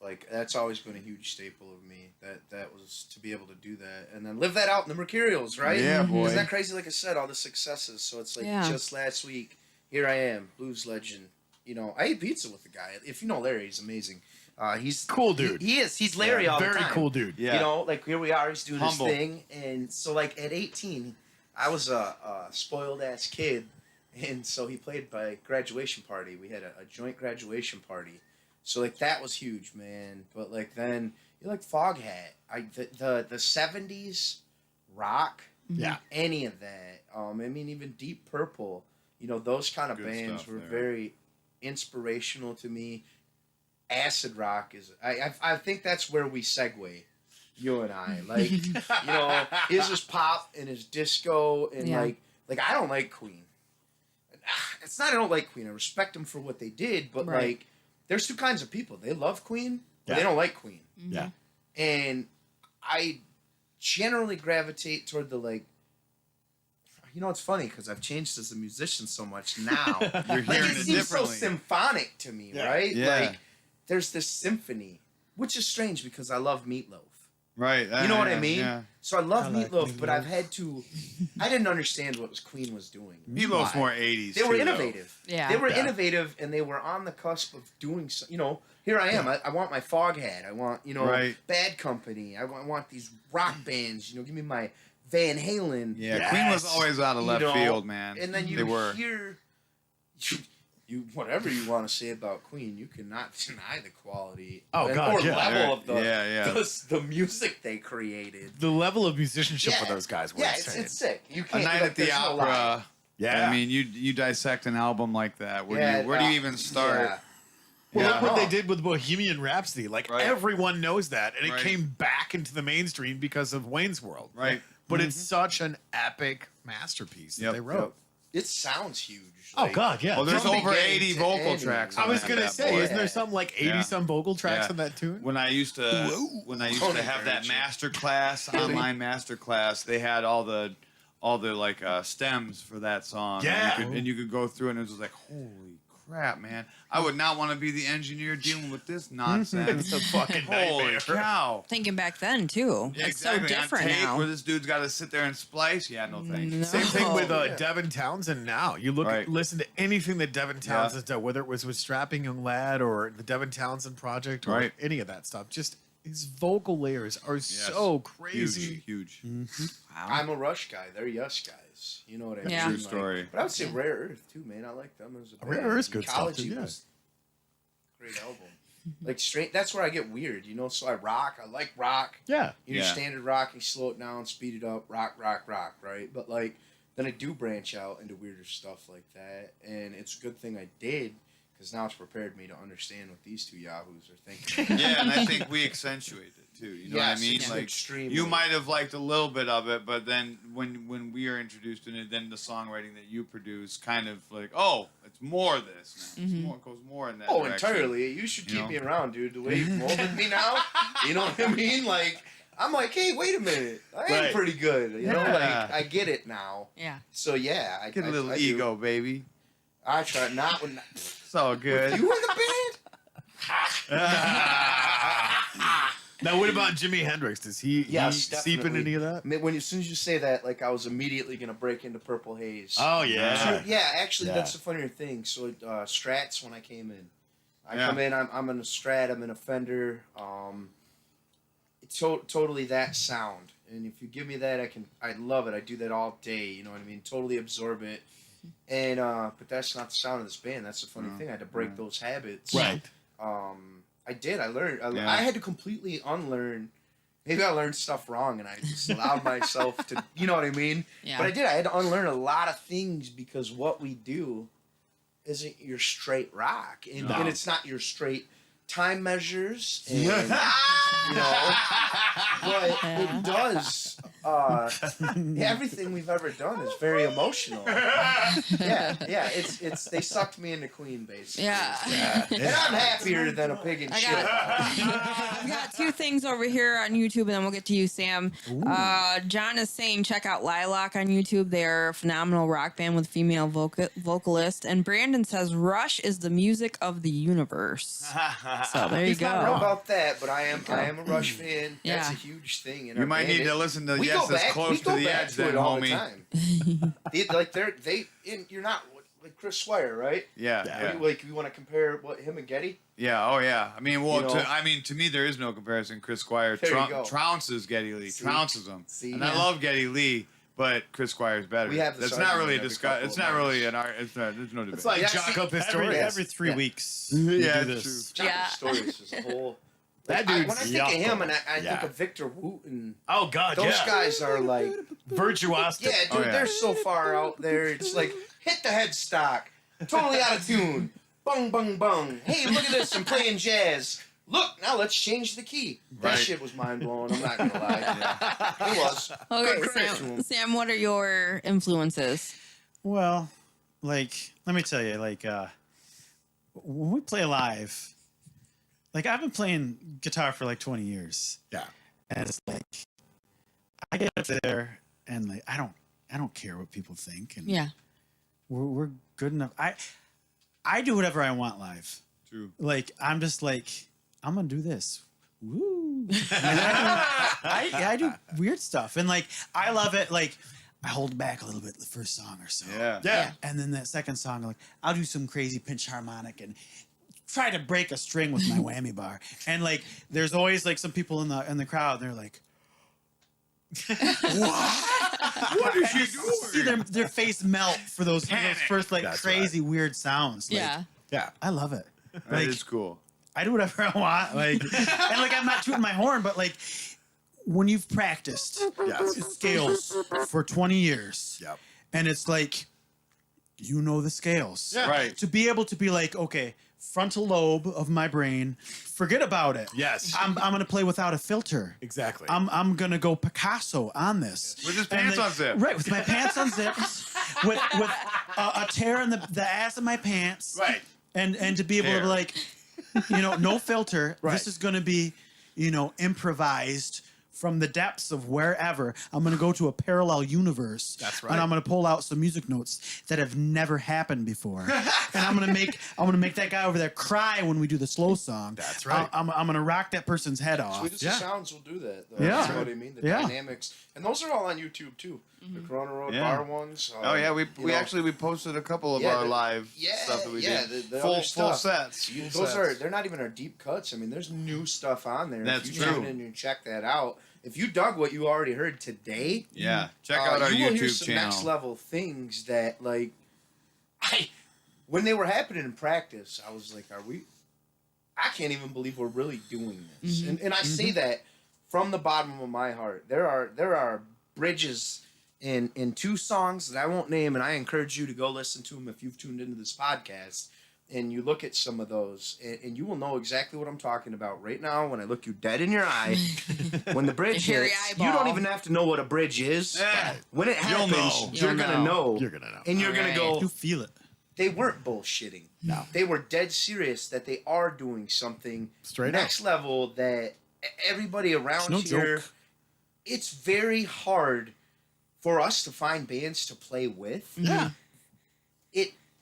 like that's always been a huge staple of me. That was to be able to do that and then live that out in the Mercurials, right? Yeah, boy. Isn't that crazy? Like I said, all the successes. So it's like Yeah. just last week, here I am, blues legend. You know, I ate pizza with the guy. If you know Larry, he's amazing. He's Cool dude. He is. He's Larry all the Very time. cool dude. Yeah. You know, like here we are, he's doing Humble. his thing. And so, like, at 18, I was a spoiled ass kid. And so he played by graduation party. We had a joint graduation party. So, like, that was huge, man. But, like, then, you like Foghat. The 70s rock, Yeah. any of that. I mean, even Deep Purple, you know, those kind of Good bands stuff were there. very inspirational to me. Acid rock is, I think that's where we segue, you and I. Like, you know, his is pop and his disco and Yeah. like I don't like Queen. It's not I don't like Queen. I respect them for what they did, but Right. like, there's two kinds of people. They love Queen, but they Yeah. don't like Queen. Yeah. And I generally gravitate toward the like. You know, it's funny because I've changed as a musician so much now. You're Like, hearing it it seems so differently. symphonic to me, Yeah. right? Yeah. Like, there's this symphony, which is strange because I love Meatloaf. Right. You know what I mean? Yeah. So I love I like Meatloaf, but I've Meatloaf. had to. I didn't understand what Queen was doing. Meatloaf's Why? more 80s. They were too, though. innovative. Yeah. They were Yeah. innovative, and they were on the cusp of doing. So, you know, here I am. I want my Foghat. I want Right. Bad Company. I want these rock bands. You know, give me my Van Halen. Yeah, Yes. Queen was always out of you left know, field, man. And then they you were. hear you whatever you want to say about Queen, you cannot deny the quality Oh, and, God, or yeah. level of the Yeah. the music they created. The level of musicianship Yeah. for those guys was Yeah, insane. it's sick. You A can't. Night like, at the there's no lie. Opera. Yeah. I mean, you dissect an album like that. Where Yeah, do you even start? yeah. Well, Yeah. look what they did with Bohemian Rhapsody. Like Right. everyone knows that, and it Right. came back into the mainstream because of Wayne's World. Right. But it's such an epic masterpiece that Yep. they wrote. It sounds huge. Oh like, God, yeah. Well, there's From over beginning 80 to vocal end. tracks. I on was that gonna bad say, boy. isn't there some like 80 Yeah. some vocal tracks Yeah. on that tune? When I used to have that master class, online master class, they had all the like stems for that song. Yeah. And you could go through it and it was just like, holy crap, man. I would not want to be the engineer dealing with this nonsense. It's a fucking Holy nightmare. cow. Thinking back then too. Yeah, It's exactly. so On different tape now. where this dude's got to sit there and splice. Yeah, no thanks. No. Same thing with yeah. Devin Townsend now. You look Right. listen to anything that Devin Townsend's done, whether it was with Strapping Young Lad or the Devin Townsend Project or Right. any of that stuff. Just his vocal layers are so crazy. Huge. I'm a Rush guy. They're Yes guys. You know what I mean? Yeah. True Like, story. but I would say Rare Earth too, man. I like them as a band. Rare Earth's good stuff, Ecology too, yeah. was a great album. Like straight. That's where I get weird, you know. So I rock. I like rock. Yeah. Your Yeah. standard rock, you slow it down, speed it up, rock, right? But like, then I do branch out into weirder stuff like that, and it's a good thing I did, because now it's prepared me to understand what these two yahoos are thinking. Yeah, and I think we accentuate it too. You know Yes, what I mean? it's Like extremely. you might have liked a little bit of it, but then when we are introduced in it, then the songwriting that you produce kind of like, oh, it's more of this now. It's more, it goes more in that Oh, direction. entirely. You should You keep know? me around, dude. The way you've molded me now, you know what I mean? Like, I'm like, hey, wait a minute. I am Right. pretty good. You know, Yeah. like, I get it now. Yeah. So, yeah. I Get a I- little I do. ego, baby. I try not when It's all good. you were the band. Now, what about Jimi Hendrix? Does he Yes, seep in definitely. any of that? I mean, when as soon as you say that, like I was immediately gonna break into Purple Haze. Oh yeah. Yeah, actually, Yeah. that's the funnier thing. So, Strats when I came in, I Yeah. come in. I'm in a Strat. I'm in a Fender. It's totally that sound. And if you give me that, I love it. I do that all day. You know what I mean? Totally absorb it. And but that's not the sound of this band. That's the funny thing. I had to break those habits. Right. I did. I learned. Yeah. I had to completely unlearn. Maybe I learned stuff wrong, and I just allowed myself to. You know what I mean? Yeah. But I did. I had to unlearn a lot of things because what we do isn't your straight rock, and, No. and it's not your straight time measures, and you know. But it does. Everything we've ever done is very emotional. Yeah. It's they sucked me into Queen, basically. Yeah. And I'm happier than a pig in I shit. I've got two things over here on YouTube, and then we'll get to you, Sam. John is saying check out Lilac on YouTube. They're a phenomenal rock band with female vocalist. And Brandon says Rush is the music of the universe. So there you He's not wrong go. about that, but I am a Rush fan. That's Yeah. a huge thing. In You our might band. need to listen to We Yes go is back, Close we to go the back Edge to it then, all homie. the time. You're not like Chris Swire, right? Yeah. Like you want to compare what him and Getty? Yeah, oh yeah. I mean, well, You know? to me, there is no comparison. Chris Squire There you go. trounces Geddy Lee, See? trounces him, See? and I love Geddy Lee, but Chris Squire's better. We have this That's not really a argument every discuss. couple It's of not really months. an art. It's not. There's no debate. It's like Yeah, Jock see, Up Historians. Every 3 Yeah. weeks. Yeah, we do it's this. John Yeah. Stories is a whole. That When dude's I think of him, and I think Yeah. of Victor Wooten, Oh God, those yeah. guys are like, Virtuosic. yeah, dude, Oh, yeah. they're so far out there. It's like hit the headstock, totally out of tune. Bung bung bung. Hey, look at this! I'm playing jazz. Look, now let's change the key. That Right. shit was mind blowing. I'm not gonna lie. It was. Okay, Good credit to Sam, him. Sam, what are your influences? Well, like, let me tell you, like, when we play live, like, I've been playing guitar for like 20 years, Yeah. and it's like, I get up there, and like, I don't care what people think, and Yeah. we're good enough. I do whatever I want live. True. Like, I'm just like, I'm gonna do this. Woo! And I do weird stuff, and like, I love it. Like, I hold back a little bit the first song or so. Yeah. Yeah. And then that second song, like, I'll do some crazy pinch harmonic and try to break a string with my whammy bar. And like, there's always like some people in the crowd. They're like, What is she doing? see their face melt for those first like That's crazy weird sounds. Like, Yeah. Yeah. I love it. That Like, is cool. I do whatever I want. Like, and like, I'm not tooting my horn, but like, when you've practiced Yes. scales for 20 years, Yep. and it's like, you know the scales. Yeah. Right. To be able to be like, okay, frontal lobe of my brain. Forget about it. Yes. I'm gonna play without a filter. Exactly. I'm gonna go Picasso on this. With his And pants unzipped. Right, with my pants unzipped, with a tear in the ass of my pants. Right. And to be able to Tear. be like, no filter. Right. This is gonna be, improvised from the depths of wherever. I'm gonna go to a parallel universe. That's right. And I'm gonna pull out some music notes that have never happened before. And I'm gonna make that guy over there cry when we do the slow song. That's right. I'm gonna rock that person's head off. Sweetest of Sounds will do that. Though. Yeah. You know what I mean? The Yeah. dynamics. And those are all on YouTube, too. The Corona Road Yeah. Bar ones. Oh yeah, we you know, we posted a couple of Yeah, our the- live yeah, stuff that we yeah, did. the full other stuff. sets. they're not even our deep cuts. I mean, there's new stuff on there. That's if you true. tune in and check that out. If you dug what you already heard today, Yeah, check out our you will hear YouTube some channel. next level things that when they were happening in practice, I was like, I can't even believe we're really doing this. And I say that from the bottom of my heart. There are bridges in two songs that I won't name, and I encourage you to go listen to them if you've tuned into this podcast. And you look at some of those, and you will know exactly what I'm talking about right now when I look you dead in your eye. When the bridge Hairy hits, eyeball. you don't even have to know what a bridge is. Yeah. When it You'll happens, know. you're You'll gonna know. You're gonna know. And you're gonna go, You feel it. they weren't bullshitting. No. They were dead serious that they are doing something Straight next level that everybody around no here, joke. it's very hard for us to find bands to play with. Yeah.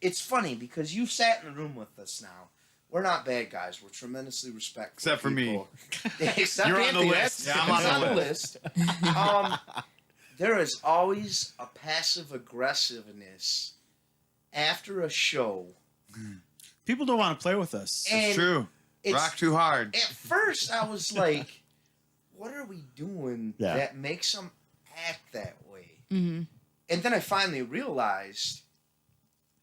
It's funny because you've sat in the room with us now. We're not bad guys. We're tremendously respectful. Except for me. people. Except You're on the Anthony, list. that's- Yeah, I'm that's on the on the list. There is always a passive aggressiveness after a show. People don't want to play with us. And It's true. it's- Rock too hard. At first, I was like, what are we doing Yeah. that makes them act that way? Mm-hmm. And then I finally realized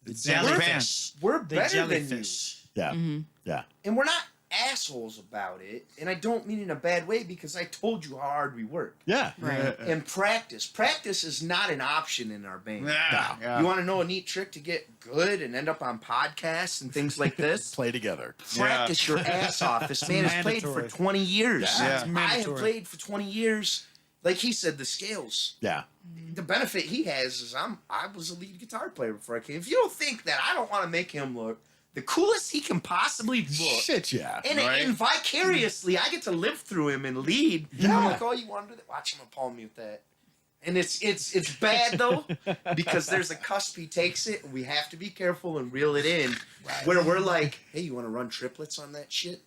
The jellyfish. we're The better than you. jellyfish. Yeah. Mm-hmm. Yeah. And we're not assholes about it. And I don't mean in a bad way because I told you how hard we work. Yeah. Right. And practice is not an option in our band. Yeah. You want to know a neat trick to get good and end up on podcasts and things like this? Play together. Practice your ass off. This man has played for Mandatory. 20 years. Yeah. It's I have mandatory. played for 20 years. Like he said, the scales. Yeah. The benefit he has is I was a lead guitar player before I came. If you don't think that, I don't want to make him look the coolest he can possibly look. Shit, yeah. And vicariously, I get to live through him and lead. Yeah. I'm like, oh, you want to do that? Watch him palm mute that. And it's bad though because there's a cusp he takes it, and we have to be careful and reel it in. Where we're like, hey, you want to run triplets on that shit?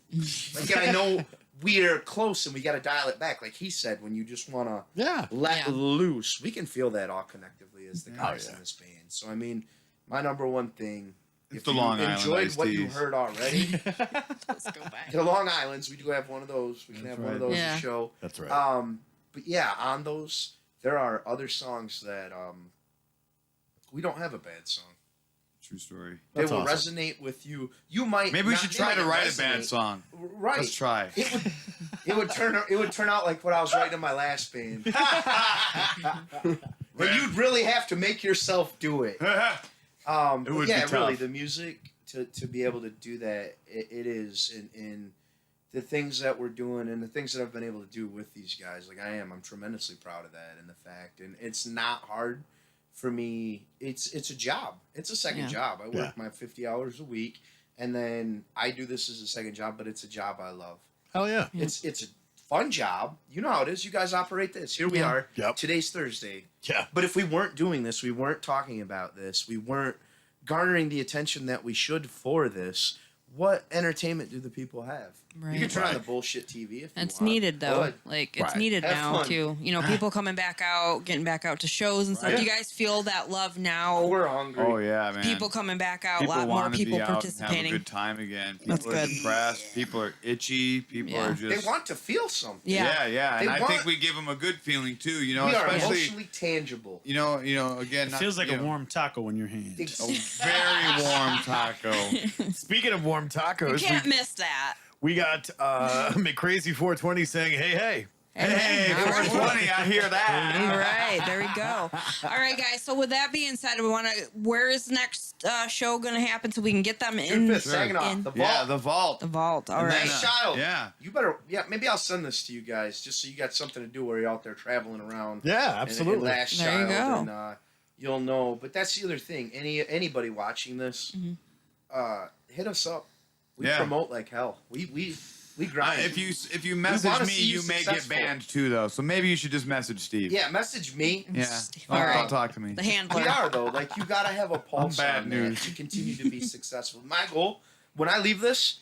Like, and I know we're close and we got to dial it back. Like he said, when you just want to Yeah. let Yeah. loose, we can feel that all collectively as the guys yeah. in this band. So I mean, my number one thing. It's If the you Long Island enjoyed iced what you teas. heard already, Let's go back. the Long Islands, we do have one of those. We can have one of right. those Yeah. to show. That's right. But yeah, on those, there are other songs that we don't have a bad song. True story. They That's will awesome. resonate with you. You might Maybe we not- should they try to might write a bad resonate. song. Right. Let's try. It would turn out like what I was writing in my last band. But you'd really have to make yourself do it. But would yeah, be really, tough. the music to be able to do that, it is in the things that we're doing and the things that I've been able to do with these guys. Like I'm tremendously proud of that and the fact, and it's not hard for me. It's a job. It's a second Yeah. job. I work Yeah. my 50 hours a week, and then I do this as a second job, but it's a job I love. Hell yeah. Yeah. It's a fun job. You know how it is. You guys operate this. Here we Yeah. are. Yep. Today's Thursday. Yeah. But if we weren't doing this, we weren't talking about this, we weren't garnering the attention that we should for this, what entertainment do the people have? Right. You can turn on Right. the bullshit TV if you It's want. needed though. But Like it's Right. needed Have now fun. too. You know, people coming back out, getting back out to shows and stuff. Right. Do you guys feel that love now? we're hungry. Oh yeah, man. People coming back out, a People lot more want to people be out and have a participating. good time again. People That's are good. depressed. People are itchy. People Yeah. are They just. want to feel something. Yeah. yeah. They And I want- think we give them a good feeling too. You know, We are especially emotionally tangible. you know, again. It not- feels like you a know, warm taco in your hand. a very warm taco. Speaking of warm You tacos, can't miss that. we got McCrazy420 saying, hey, Hey, 420, I hear All that. right, there we go. All right, guys. So with that being said, we want to. Where is the next show going to happen so we can get them in? June 5th, Saginaw, in the vault. Yeah, the vault. the vault. All And right. then, Nice child. Yeah. You better, maybe I'll send this to you guys just so you got something to do while you're out there traveling around. Yeah, And absolutely. Last There you Child, go. and you'll know. But that's the other thing. Anybody watching this, hit us up. We Yeah. promote like hell. We grind. If you wanna message me, see you you may get successful. banned too, though. So maybe you should just message Steve. message me. Yeah. All right. Don't talk to me. The handler. We are though. Like you gotta have a pulse bad on news. that to continue to be successful. My goal, when I leave this,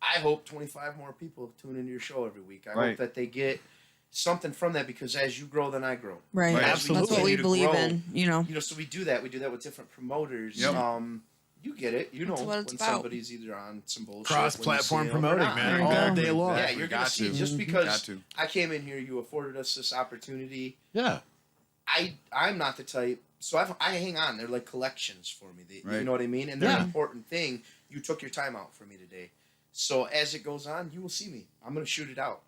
I hope 25 more people tune into your show every week. I Right. hope that they get something from that because as you grow, then I grow. Right. Right. That's what Absolutely. we To believe grow. in. You know. So we do that. We do that with different promoters. Yep. You get it. You know That's what it's when about. somebody's either on some bullshit. Cross-platform when you see 'em or promoting, not. man, There you all go. day long. Yeah, you're gonna Got see to. just Got because to. I came in here, you afforded us this opportunity. Yeah. I'm not the type. So I hang on. They're like collections for me. You Right. know what I mean? And they're Yeah. an important thing. You took your time out for me today. So as it goes on, you will see me. I'm going to shoot it out.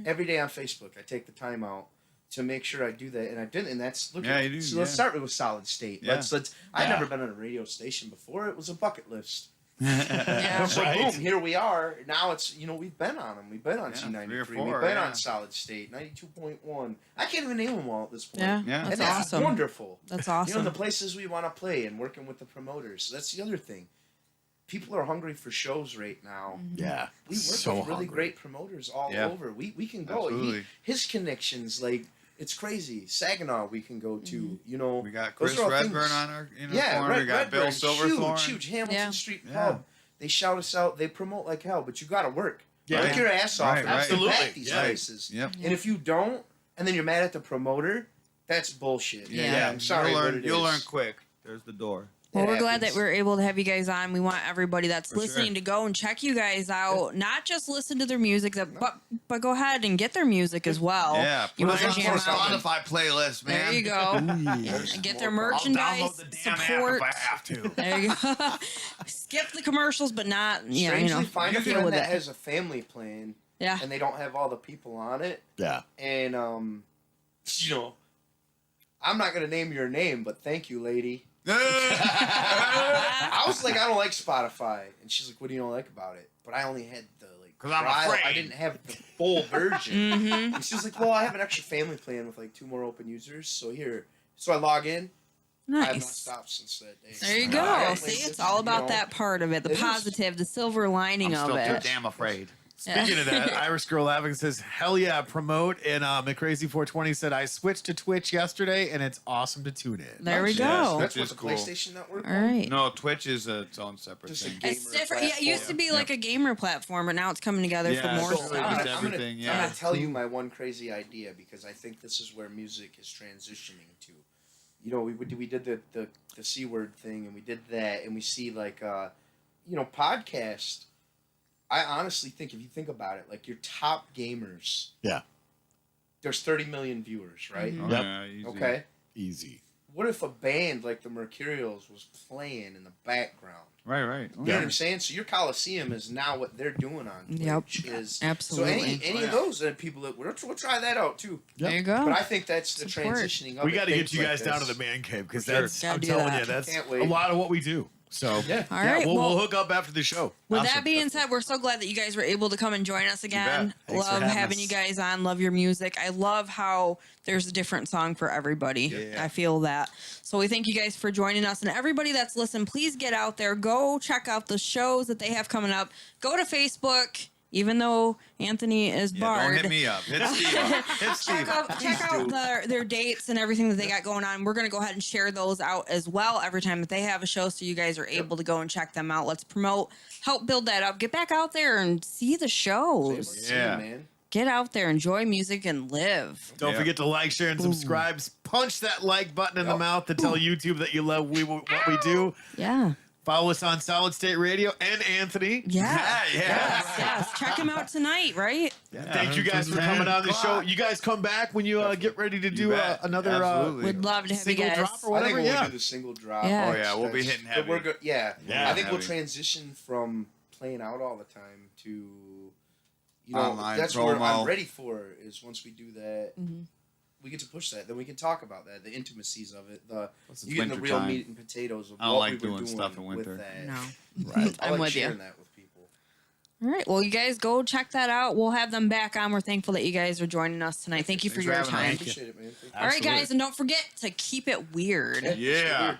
Every day on Facebook, I take the time out to make sure I do that. And I didn't. And that's, look Yeah, at, you do, so let's yeah. start with Solid State. Yeah. I've Yeah. never been on a radio station before. It was a bucket list. Yeah. So Right. boom, here we are. Now it's, we've been on them. We've been on Yeah, C93. 3 or 4, We've been yeah. on Solid State, 92.1. I can't even name them all at this point. Yeah. Yeah. That's And that's awesome. wonderful. That's You know, awesome. the places we want to play and working with the promoters. That's the other thing. People are hungry for shows right now. Yeah. We work So with really hungry. great promoters all Yeah. over. We can go. Absolutely. His connections, like, it's crazy. Saginaw we can go to. We got those Chris are all Redburn things- on our corner. Yeah, We got Bill Redburn, Silverthorne. huge Hamilton Yeah. Street Yeah. pub. They shout us out. They promote like hell, but you got to work. Yeah. Work your ass off. Right, and right. get back Absolutely. these Yeah. places. Yep. And if you don't, and then you're mad at the promoter, that's bullshit. Yeah. I'm sorry, You'll but learn, it you'll is. learn quick. There's the door. Well, It we're glad that happens. we're able to have you guys on. We want everybody that's For listening sure. to go and check you guys out. Not just listen to their music, but go ahead and get their music as well. Yeah. You Put want us to on jam a out. Spotify playlist, man. There you go. And get their merchandise. Support. have to. There you go. Skip the commercials, but not Strangely, find a deal friend with that it. has a family plan Yeah. and they don't have all the people on it. Yeah. And I'm not gonna name your name, but thank you, lady. I was like, I don't like Spotify, and she's like, what do you don't like about it? But I only had the 'Cause I'm trial. afraid. I didn't have the full version. Mm-hmm. And she was like, well, I have an extra family plan with like 2 more open users, so here. So I log in. I have not Nice. stopped since that day. There you go. Yeah, See, like, it's all about you know, that part of it, the it is. positive, the silver lining I'm of still too it. damn afraid. Speaking of that, Irish Girl Laughing says, hell yeah, promote. And McCrazy420 said, I switched to Twitch yesterday, and it's awesome to tune in. There we Yes, go. That's Which what is the cool. PlayStation Network. All right. No, Twitch is its own separate Just a thing. game. It's different. Yeah, it used to be platform. like a gamer platform, but now it's coming together Yeah, for more it's So really I'm stuff. just gonna, everything, I'm yeah. gonna tell you my one crazy idea because I think this is where music is transitioning to. You know, we did the C word thing and we did that and we see like podcast. I honestly think if you think about it, like your top gamers, Yeah. there's 30 million viewers, right? Mhm. Oh, Yep. yeah, easy. Okay. Easy. What if a band like the Mercurials was playing in the background? Right, right. You know what I'm saying? So your Coliseum is now what they're doing on Twitch. Yep. Is Absolutely. So any of those people that we'll try that out too. There you go. But I think that's the Support. transitioning of We it, got to get things you like guys down to this. the man cave because For sure. that's, Gotta I'm do telling that. you, that's Can't a wait. lot of what we do. So, Yeah. All right. we'll well, hook up after the show. with Awesome. that being said, we're so glad that you guys were able to come and join us again. Thanks for Love having having us. you guys on. Love your music. I love how there's a different song for everybody. Yeah. I feel that. So we thank you guys for joining us. And everybody that's listened, please get out there. Go check out the shows that they have coming up. Go to Facebook, even though Anthony is Yeah, barred. don't hit me up. Hit Steve up. Hit Steve up. Check out their dates and everything that they got going on. We're going to go ahead and share those out as well every time that they have a show so you guys are able to go and check them out. Let's promote, help build that up. Get back out there and see the shows. Yeah. man. Get out there, enjoy music, and live. Don't Yeah. forget to like, share, and subscribe. Punch that like button in the Yep. mouth to tell YouTube that you love what we do. Yeah. Follow us on Solid State Radio and Anthony. Yeah. Yeah. Yes. Check him out tonight, right? Thank you guys for coming on the show. You guys come back when you get ready to do bet. another Absolutely. Would love to have you single guys. drop or I think whatever. when Yeah. we do the single drop. Yeah. Oh, yeah, we'll be hitting But heavy. we're good. Yeah. Yeah, I think we'll heavy. transition from playing out all the time to, you know, Online that's where I'm promo. ready for is once we do that, Mm-hmm. we get to push that. Then we can talk about that, the intimacies of it, Plus, you getting the winter real time. meat and potatoes of I don't what like we were doing doing stuff in winter. with that. No. Right. I I'm like with you. sharing that with people. All right. Well, you guys go check that out. We'll have them back on. We're thankful that you guys are joining us tonight. Thank you for Thanks your for having us. time. I appreciate it, man. Thank you. All right, Absolutely. guys, and don't forget to keep it weird. Yeah.